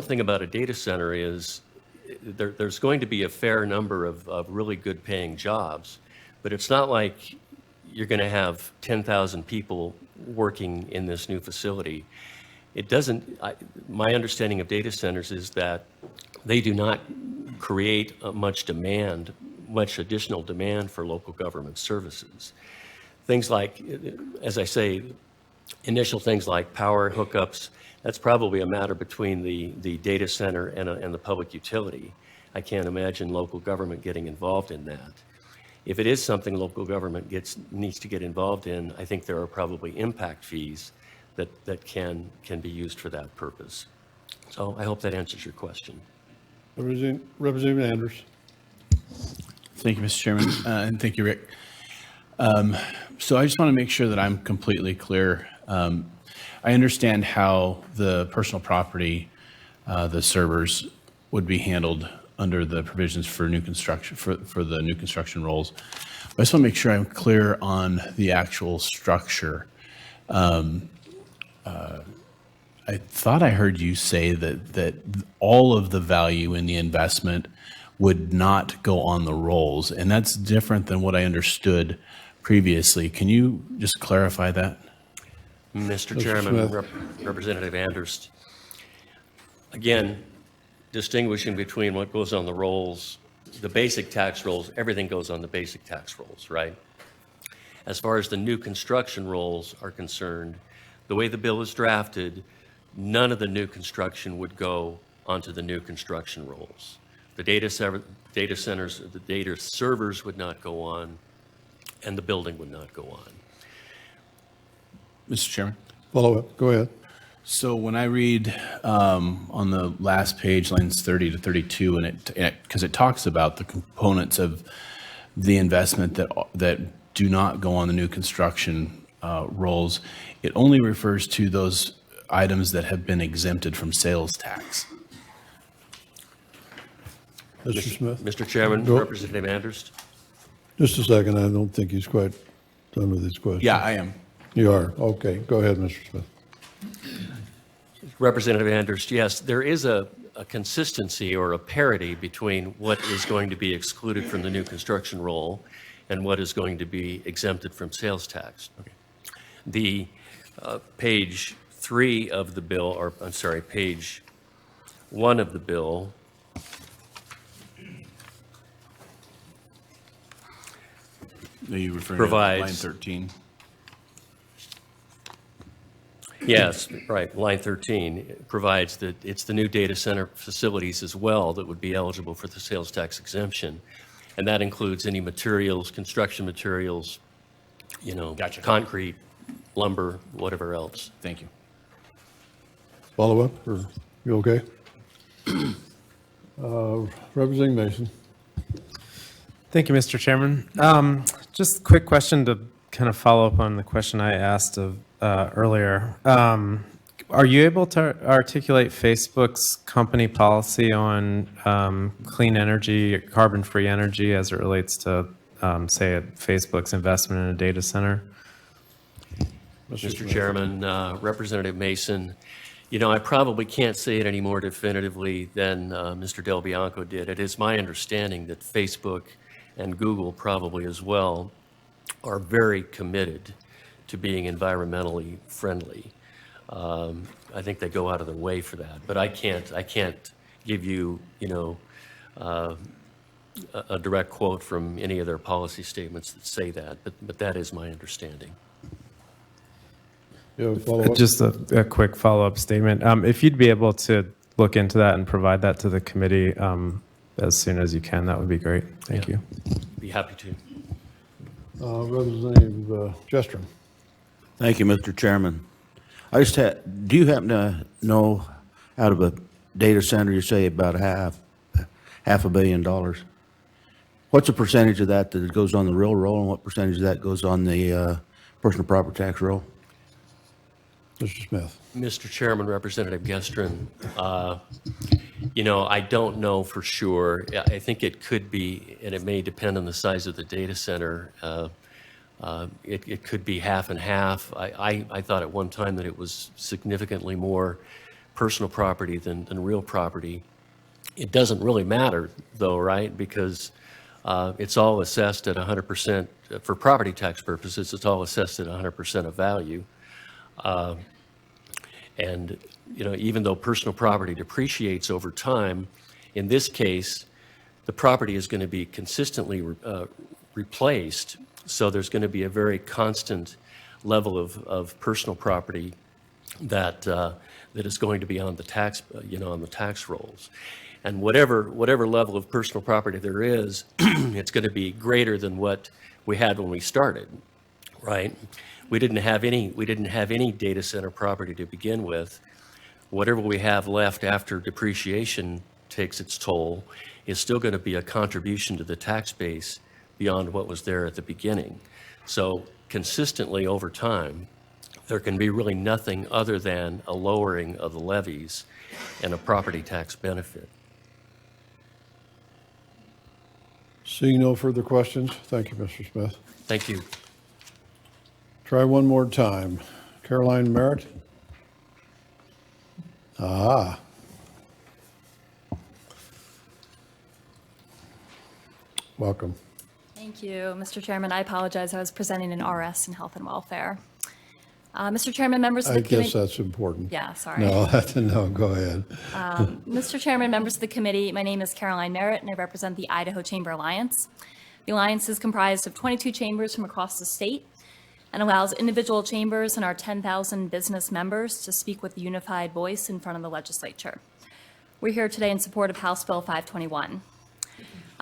S11: thing about a data center is there's going to be a fair number of really good paying jobs, but it's not like you're going to have 10,000 people working in this new facility. It doesn't, my understanding of data centers is that they do not create much additional demand for local government services. Things like, as I say, initial things like power hookups, that's probably a matter between the data center and the public utility. I can't imagine local government getting involved in that. If it is something local government needs to get involved in, I think there are probably impact fees that can be used for that purpose. So I hope that answers your question.
S1: Representative Anders.
S13: Thank you, Mr. Chairman, and thank you, Rick. So I just want to make sure that I'm completely clear. I understand how the personal property, the servers, would be handled under the provisions for new construction, for the new construction rules. But I just want to make sure I'm clear on the actual structure. I thought I heard you say that all of the value in the investment would not go on the rolls, and that's different than what I understood previously. Can you just clarify that?
S11: Mr. Chairman, Representative Anders, again, distinguishing between what goes on the rolls, the basic tax rolls, everything goes on the basic tax rolls, right? As far as the new construction rolls are concerned, the way the bill is drafted, none of the new construction would go onto the new construction rolls. The data centers, the data servers would not go on, and the building would not go on.
S13: Mr. Chairman?
S1: Follow up. Go ahead.
S13: So when I read on the last page, lines 30 to 32, and because it talks about the components of the investment that do not go on the new construction rolls, it only refers to those items that have been exempted from sales tax.
S1: Mr. Smith?
S11: Mr. Chairman,
S1: Go.
S11: Representative Anders.
S1: Just a second. I don't think he's quite done with his question.
S13: Yeah, I am.
S1: You are. Okay. Go ahead, Mr. Smith.
S11: Representative Anders, yes, there is a consistency or a parity between what is going to be excluded from the new construction roll and what is going to be exempted from sales tax. Okay. The page 3 of the bill, or I'm sorry, page 1 of the bill
S13: Are you referring
S11: provides,
S13: to line 13?
S11: Yes, right. Line 13 provides that it's the new data center facilities as well that would be eligible for the sales tax exemption. And that includes any materials, construction materials,
S13: Gotcha.
S11: concrete, lumber, whatever else.
S13: Thank you.
S1: Follow up, or you okay? Representative Mason.
S5: Thank you, Mr. Chairman. Just a quick question to kind of follow up on the question I asked earlier. Are you able to articulate Facebook's company policy on clean energy, carbon-free energy as it relates to, say, Facebook's investment in a data center?
S11: Mr. Chairman, Representative Mason, I probably can't say it any more definitively than Mr. Del Bianco did. It is my understanding that Facebook and Google probably as well are very committed to being environmentally friendly. I think they go out of their way for that, but I can't give you, a direct quote from any of their policy statements that say that, but that is my understanding.
S1: You have a follow-up?
S5: Just a quick follow-up statement. If you'd be able to look into that and provide that to the committee as soon as you can, that would be great. Thank you.
S11: Be happy to.
S1: Representative Jestrom.
S14: Thank you, Mr. Chairman. Do you happen to know, out of a data center, you say about half $500 million, what's the percentage of that goes on the real roll, and what percentage of that goes on the personal property tax roll?
S1: Mr. Smith.
S11: Mr. Chairman, Representative Gestrin, I don't know for sure. I think it could be, and it may depend on the size of the data center. It could be half and half. I thought at one time that it was significantly more personal property than real property. It doesn't really matter, though, right? Because it's all assessed at 100%. For property tax purposes, it's all assessed at 100% of value. And even though personal property depreciates over time, in this case, the property is going to be consistently replaced. So there's going to be a very constant level of personal property that is going to be on the tax, on the tax rolls. And whatever level of personal property there is, it's going to be greater than what we had when we started, right? We didn't have any data center property to begin with. Whatever we have left after depreciation takes its toll is still going to be a contribution to the tax base beyond what was there at the beginning. So consistently over time, there can be really nothing other than a lowering of the levies and a property tax benefit.
S1: Seeing no further questions, thank you, Mr. Smith.
S11: Thank you.
S1: Try one more time. Caroline Merritt? Ah. Welcome.
S15: Thank you, Mr. Chairman. I apologize. I was presenting an RS in Health and Welfare. Mr. Chairman, members of the committee.
S1: I guess that's important.
S15: Yeah, sorry.
S1: No, go ahead.
S15: Mr. Chairman, members of the committee, my name is Caroline Merritt, and I represent the Idaho Chamber Alliance. The Alliance is comprised of 22 chambers from across the state and allows individual chambers and our 10,000 business members to speak with a unified voice in front of the legislature. We're here today in support of House Bill 521.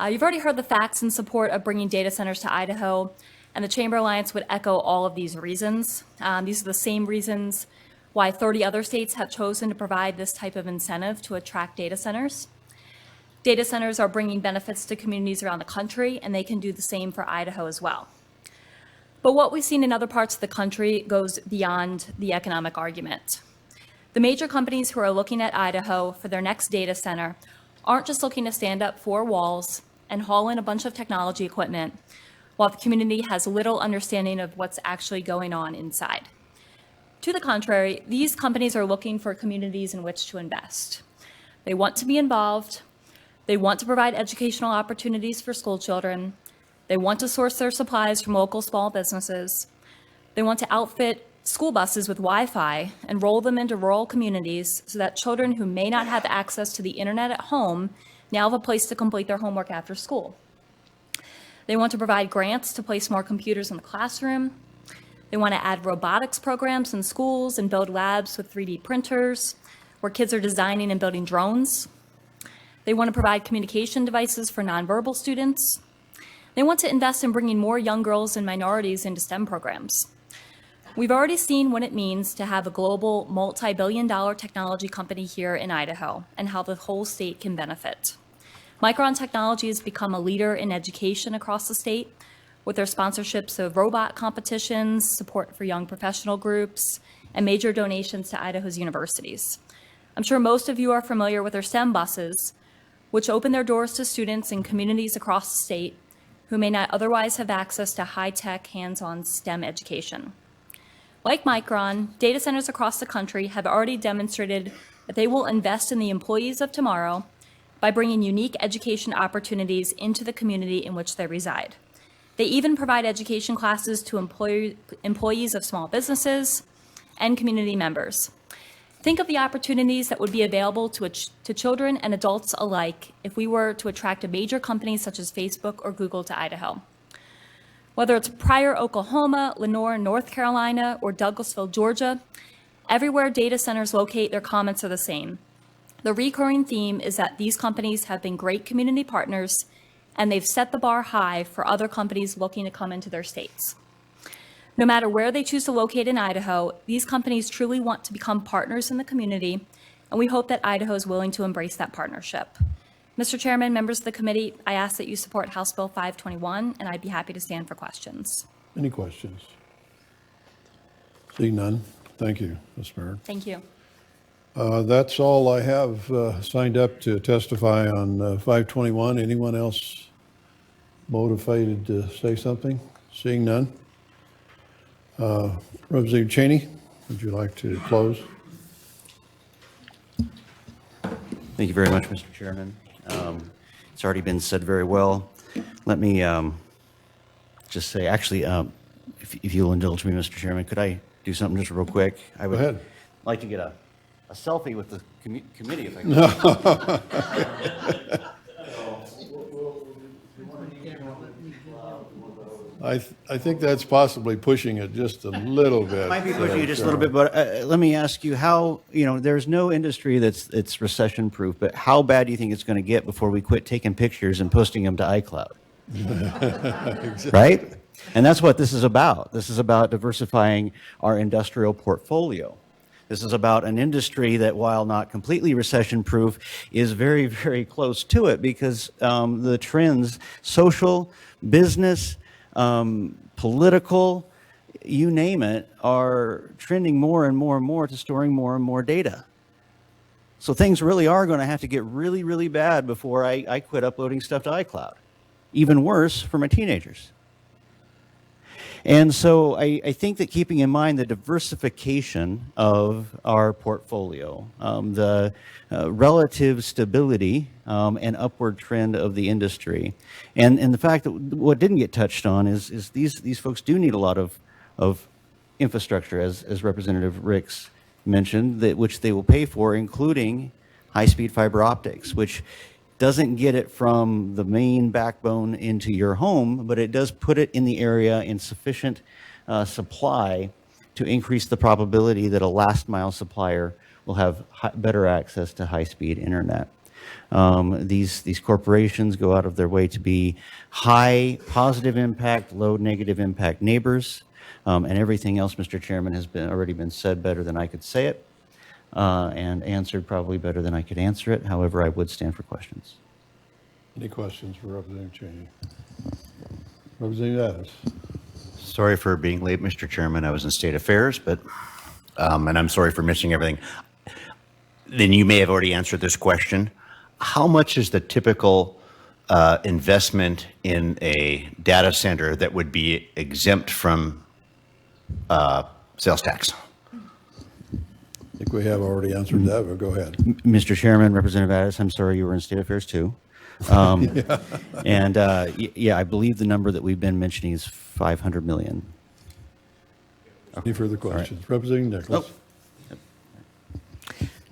S15: You've already heard the facts in support of bringing data centers to Idaho, and the Chamber Alliance would echo all of these reasons. These are the same reasons why 30 other states have chosen to provide this type of incentive to attract data centers. Data centers are bringing benefits to communities around the country, and they can do the same for Idaho as well. But what we've seen in other parts of the country goes beyond the economic argument. The major companies who are looking at Idaho for their next data center aren't just looking to stand up four walls and haul in a bunch of technology equipment while the community has little understanding of what's actually going on inside. To the contrary, these companies are looking for communities in which to invest. They want to be involved. They want to provide educational opportunities for school children. They want to source their supplies from local small businesses. They want to outfit school buses with Wi-Fi and roll them into rural communities so that children who may not have access to the internet at home now have a place to complete their homework after school. They want to provide grants to place more computers in the classroom. They want to add robotics programs in schools and build labs with 3D printers where kids are designing and building drones. They want to provide communication devices for nonverbal students. They want to invest in bringing more young girls and minorities into STEM programs. We've already seen what it means to have a global multi-billion-dollar technology company here in Idaho and how the whole state can benefit. Micron Technology has become a leader in education across the state with their sponsorships of robot competitions, support for young professional groups, and major donations to Idaho's universities. I'm sure most of you are familiar with their STEM buses, which open their doors to students in communities across the state who may not otherwise have access to high-tech, hands-on STEM education. Like Micron, data centers across the country have already demonstrated that they will invest in the employees of tomorrow by bringing unique education opportunities into the community in which they reside. They even provide education classes to employees of small businesses and community members. Think of the opportunities that would be available to children and adults alike if we were to attract a major company such as Facebook or Google to Idaho. Whether it's Pryor, Oklahoma, Lenoir, North Carolina, or Douglasville, Georgia, everywhere data centers locate, their comments are the same. The recurring theme is that these companies have been great community partners, and they've set the bar high for other companies looking to come into their states. No matter where they choose to locate in Idaho, these companies truly want to become partners in the community, and we hope that Idaho is willing to embrace that partnership. Mr. Chairman, members of the committee, I ask that you support House Bill 521, and I'd be happy to stand for questions.
S1: Any questions? Seeing none, thank you, Ms. Merritt.
S15: Thank you.
S1: That's all I have signed up to testify on 521. Anyone else motivated to say something? Seeing none. Representative Cheney, would you like to close?
S2: Thank you very much, Mr. Chairman. It's already been said very well. Let me just say, actually, if you'll indulge me, Mr. Chairman, could I do something just real quick? I would
S1: Go ahead.
S2: like to get a selfie with the committee if I could.
S1: I think that's possibly pushing it just a little bit.
S2: Might be pushing it just a little bit, but let me ask you how, there's no industry that's recession proof, but how bad do you think it's going to get before we quit taking pictures and posting them to iCloud? Right? And that's what this is about. This is about diversifying our industrial portfolio. This is about an industry that, while not completely recession-proof, is very, very close to it because the trends, social, business, political, you name it, are trending more and more and more to storing more and more data. So things really are going to have to get really, really bad before I quit uploading stuff to iCloud. Even worse for my teenagers. And so I think that keeping in mind the diversification of our portfolio, the relative stability and upward trend of the industry, and the fact that what didn't get touched on is these folks do need a lot of infrastructure, as Representative Ricks mentioned, which they will pay for, including high-speed fiber optics, which doesn't get it from the main backbone into your home, but it does put it in the area in sufficient supply to increase the probability that a last mile supplier will have better access to high-speed internet. These corporations go out of their way to be high positive impact, low negative impact neighbors, and everything else, Mr. Chairman, has already been said better than I could say it. And answered probably better than I could answer it. However, I would stand for questions.
S1: Any questions for Representative Cheney? Representative Adams.
S16: Sorry for being late, Mr. Chairman. I was in state affairs, but and I'm sorry for missing everything. Then you may have already answered this question. How much is the typical investment in a data center that would be exempt from sales tax?
S1: I think we have already answered that, but go ahead.
S2: Mr. Chairman, Representative Addis, I'm sorry you were in state affairs too. And yeah, I believe the number that we've been mentioning is 500 million.
S1: Any further questions? Right. Representative Nicholas.
S2: Oh.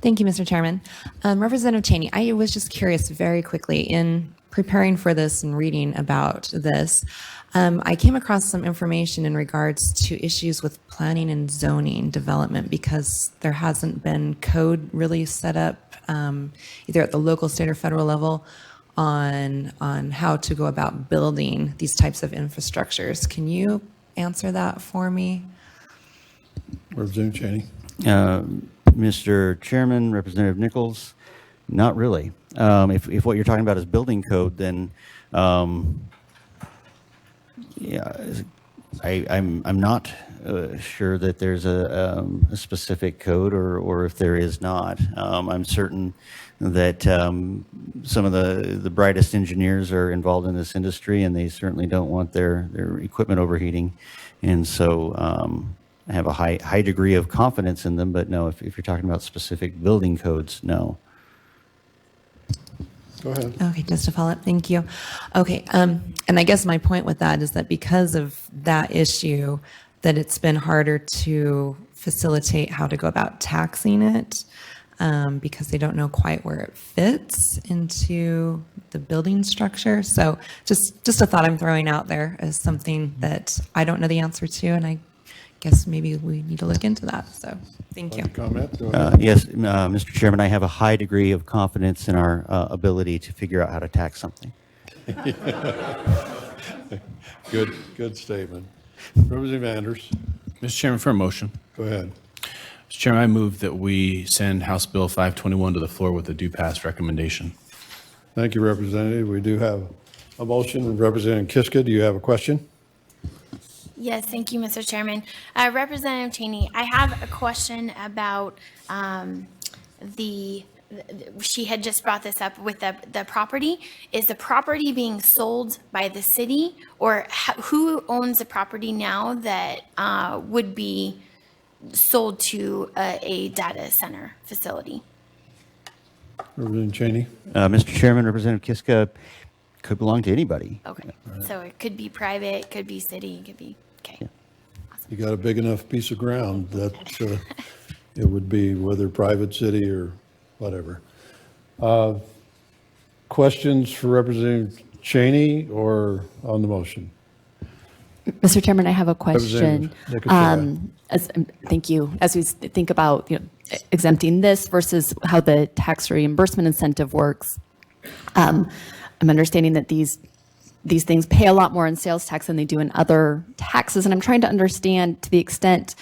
S17: Thank you, Mr. Chairman. Representative Cheney, I was just curious very quickly in preparing for this and reading about this. I came across some information in regards to issues with planning and zoning development because there hasn't been code really set up either at the local, state, or federal level on how to go about building these types of infrastructures. Can you answer that for me?
S1: Representative Cheney.
S2: Mr. Chairman, Representative Nichols, not really. If what you're talking about is building code, then yeah, I'm not sure that there's a specific code, or if there is not. I'm certain that some of the brightest engineers are involved in this industry, and they certainly don't want their equipment overheating, and so I have a high degree of confidence in them. But no, if you're talking about specific building codes, no.
S1: Go ahead.
S17: Okay, just to follow up, thank you. Okay, and I guess my point with that is that because of that issue, that it's been harder to facilitate how to go about taxing it because they don't know quite where it fits into the building structure. So just a thought I'm throwing out there as something that I don't know the answer to, and I guess maybe we need to look into that. So thank you.
S1: Comment?
S2: Yes, Mr. Chairman, I have a high degree of confidence in our ability to figure out how to tax something.
S1: Good statement. Representative Anders.
S13: Mr. Chairman, for a motion.
S1: Go ahead.
S13: Mr. Chairman, I move that we send House Bill 521 to the floor with a due pass recommendation.
S1: Thank you, Representative. We do have a motion. Representative Kiska, do you have a question?
S4: Yes, thank you, Mr. Chairman. Representative Cheney, I have a question about she had just brought this up with the property. Is the property being sold by the city, or who owns the property now that would be sold to a data center facility?
S1: Representative Cheney.
S2: Mr. Chairman, Representative Kiska, could belong to anybody.
S4: Okay, so it could be private, could be city, could be, okay.
S2: Yeah.
S1: You got a big enough piece of ground that it would be whether private, city, or whatever. Questions for Representative Cheney or on the motion?
S6: Mr. Chairman, I have a question. Thank you. As we think about exempting this versus how the tax reimbursement incentive works, I'm understanding that these things pay a lot more in sales tax than they do in other taxes, and I'm trying to understand to the extent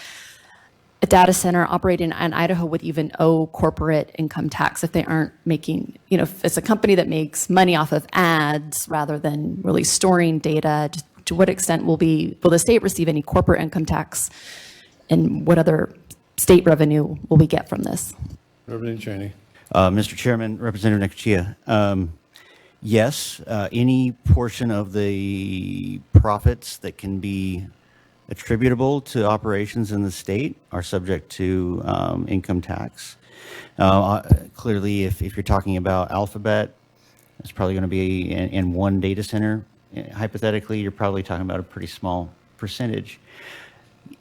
S6: a data center operating in Idaho would even owe corporate income tax if they aren't making, if it's a company that makes money off of ads rather than really storing data. To what extent will the state receive any corporate income tax, and what other state revenue will we get from this?
S1: Representative Cheney.
S2: Mr. Chairman, Representative Nexchia, yes, any portion of the profits that can be attributable to operations in the state are subject to income tax. Clearly, if you're talking about Alphabet, it's probably going to be in one data center. Hypothetically, you're probably talking about a pretty small percentage.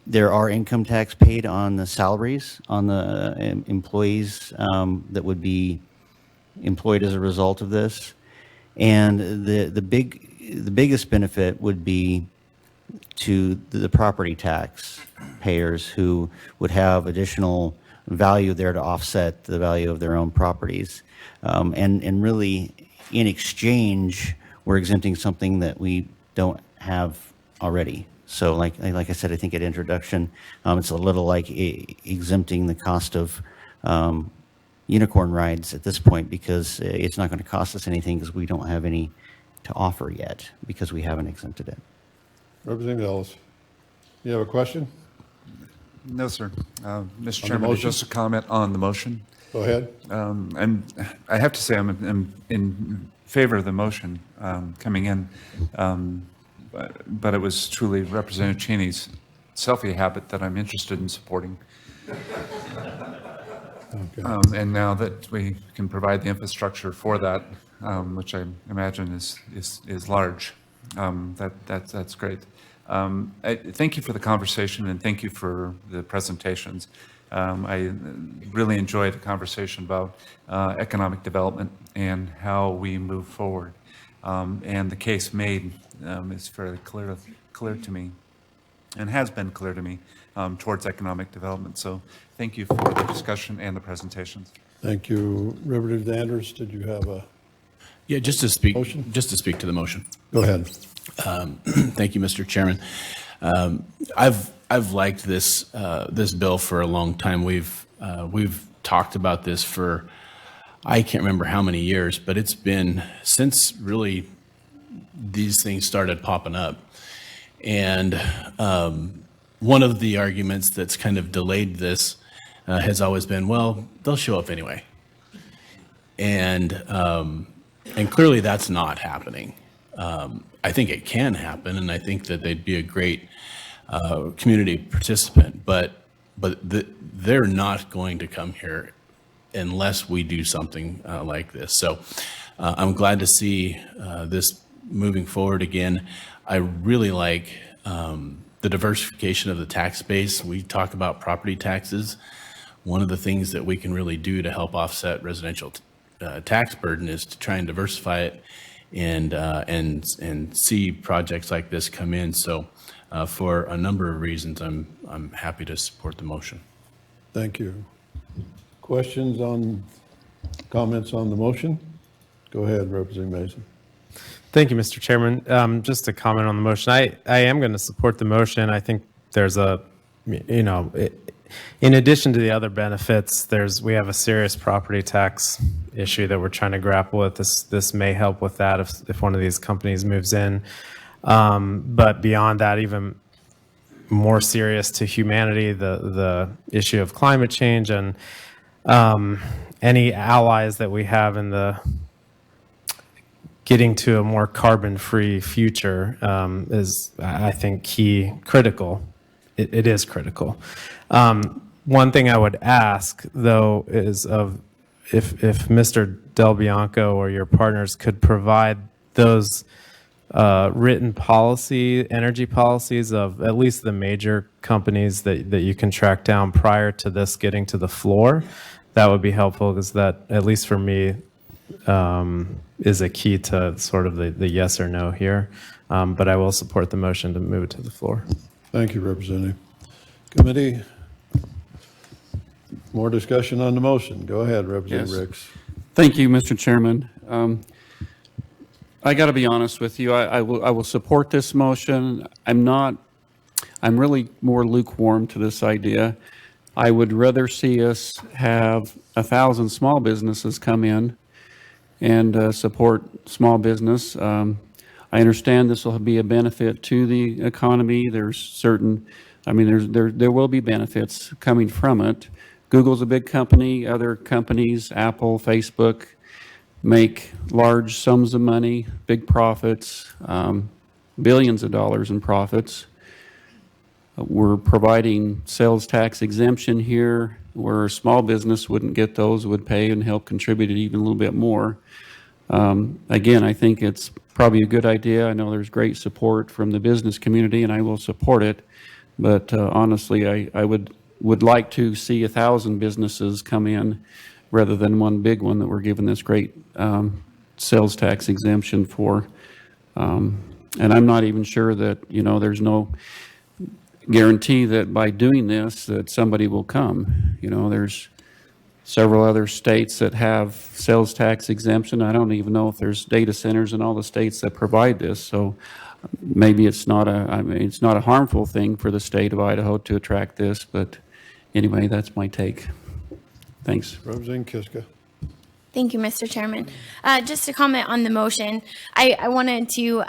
S2: There are income tax paid on the salaries on the employees that would be employed as a result of this, and the biggest benefit would be to the property tax payers who would have additional value there to offset the value of their own properties. And really, in exchange, we're exempting something that we don't have already. So like I said, I think at introduction, it's a little like exempting the cost of unicorn rides at this point, because it's not going to cost us anything because we don't have any to offer yet because we haven't exempted it.
S1: Representative Ellis, you have a question?
S18: No, sir. Mr. Chairman, just a comment on the motion.
S1: Go ahead.
S18: I have to say I'm in favor of the motion coming in, but it was truly Representative Cheney's selfie habit that I'm interested in supporting. Okay. And now that we can provide the infrastructure for that, which I imagine is large, that's great. Thank you for the conversation, and thank you for the presentations. I really enjoyed the conversation about economic development and how we move forward. And the case made is fairly clear to me, and has been clear to me, towards economic development. So thank you for the discussion and the presentations.
S1: Thank you. Representative Anders, did you have a
S13: Yeah, just to speak
S1: motion?
S13: Just to speak to the motion.
S1: Go ahead.
S13: Thank you, Mr. Chairman. I've liked this bill for a long time. We've talked about this for I can't remember how many years, but it's been since really these things started popping up. And one of the arguments that's kind of delayed this has always been, well, they'll show up anyway. And clearly that's not happening. I think it can happen, and I think that they'd be a great community participant, but they're not going to come here unless we do something like this. So I'm glad to see this moving forward again. I really like the diversification of the tax base. We talk about property taxes. One of the things that we can really do to help offset residential tax burden is to try and diversify it and see projects like this come in. So for a number of reasons, I'm happy to support the motion.
S1: Thank you. Questions comments on the motion? Go ahead, Representative Mason.
S5: Thank you, Mr. Chairman. Just to comment on the motion, I am going to support the motion. I think there's in addition to the other benefits, we have a serious property tax issue that we're trying to grapple with. This may help with that if one of these companies moves in. But beyond that, even more serious to humanity, the issue of climate change and any allies that we have in the getting to a more carbon-free future is, I think, critical. It is critical. One thing I would ask, though, is if Mr. Del Bianco or your partners could provide those written energy policies of at least the major companies that you can track down prior to this getting to the floor, that would be helpful, because that, at least for me, is a key to sort of the yes or no here. but I will support the motion to move it to the floor.
S1: Thank you, Representative. Committee, more discussion on the motion. Go ahead, Representative
S12: Yes.
S1: Ricks.
S12: Thank you, Mr. Chairman. I got to be honest with you. I will support this motion. I'm really more lukewarm to this idea. I would rather see us have 1,000 small businesses come in and support small business. I understand this will be a benefit to the economy. There's certain, I mean, there will be benefits coming from it. Google's a big company. Other companies, Apple, Facebook, make large sums of money, big profits, billions of dollars in profits. We're providing sales tax exemption here, where a small business wouldn't get those, would pay and help contribute even a little bit more. Again, I think it's probably a good idea. I know there's great support from the business community, and I will support it. But honestly, I would like to see 1,000 businesses come in rather than one big one that we're given this great sales tax exemption for. And I'm not even sure that, there's no guarantee that by doing this that somebody will come. There's several other states that have sales tax exemption. I don't even know if there's data centers in all the states that provide this. So maybe it's not a harmful thing for the state of Idaho to attract this. But anyway, that's my take. Thanks.
S1: Representative Kiska.
S4: Thank you, Mr. Chairman. Just to comment on the motion, I wanted to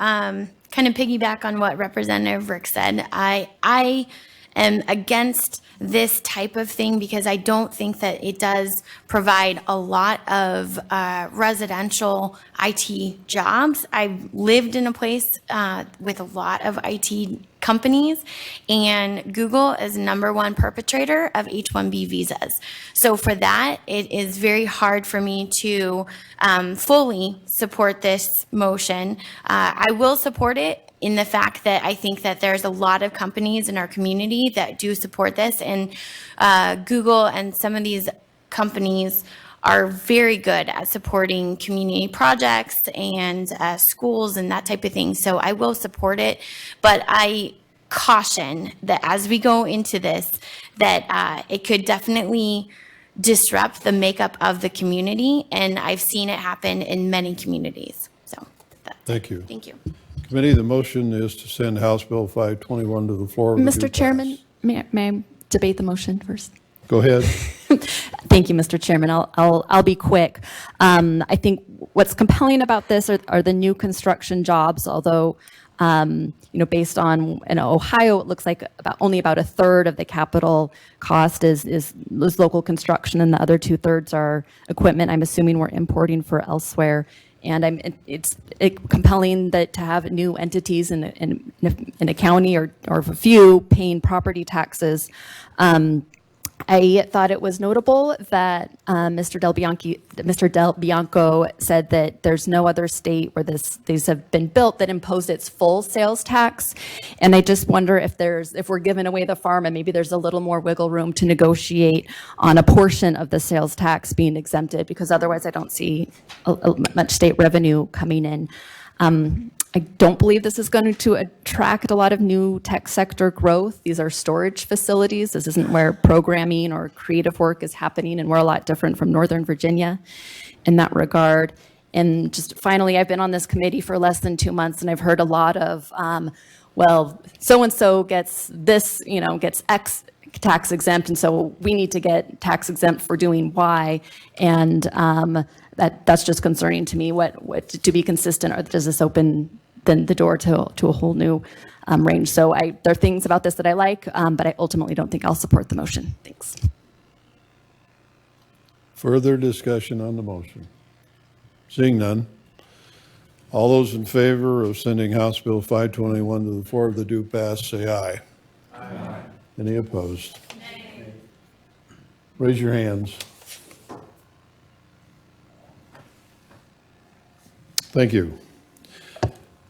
S4: kind of piggyback on what Representative Rick said. I am against this type of thing because I don't think that it does provide a lot of residential IT jobs. I've lived in a place with a lot of IT companies, and Google is #1 perpetrator of H-1B visas. So for that, it is very hard for me to fully support this motion. I will support it in the fact that I think that there's a lot of companies in our community that do support this, and Google and some of these companies are very good at supporting community projects and schools and that type of thing. So I will support it, but I caution that as we go into this, that it could definitely disrupt the makeup of the community, and I've seen it happen in many communities. So
S1: Thank you.
S4: thank you.
S1: Committee, the motion is to send House Bill 521 to the floor. of the
S6: Mr.
S1: due
S6: Chairman, may I debate the motion first?
S1: Go ahead.
S6: Thank you, Mr. Chairman. I'll be quick. I think what's compelling about this are the new construction jobs, although based on in Ohio, it looks like only about 1/3 of the capital cost is local construction, and the other 2/3 are equipment I'm assuming we're importing for elsewhere. And it's compelling that to have new entities in a county or a few paying property taxes. I thought it was notable that Mr. Del Bianco said that there's no other state where these have been built that imposed its full sales tax. And I just wonder if we're giving away the farm and maybe there's a little more wiggle room to negotiate on a portion of the sales tax being exempted, because otherwise I don't see much state revenue coming in. I don't believe this is going to attract a lot of new tech sector growth. These are storage facilities. This isn't where programming or creative work is happening, and we're a lot different from Northern Virginia in that regard. And just finally, I've been on this committee for less than 2 months, and I've heard a lot of, well, so-and-so gets this, gets X tax exempt, and so we need to get tax exempt for doing Y. And that's just concerning to me. What to be consistent, or does this open the door to a whole new range? So there are things about this that I like, but I ultimately don't think I'll support the motion. Thanks.
S1: Further discussion on the motion? Seeing none. All those in favor of sending House Bill 521 to the floor of the due pass, say aye. Aye. Any opposed? Nay. Raise your hands. Thank you.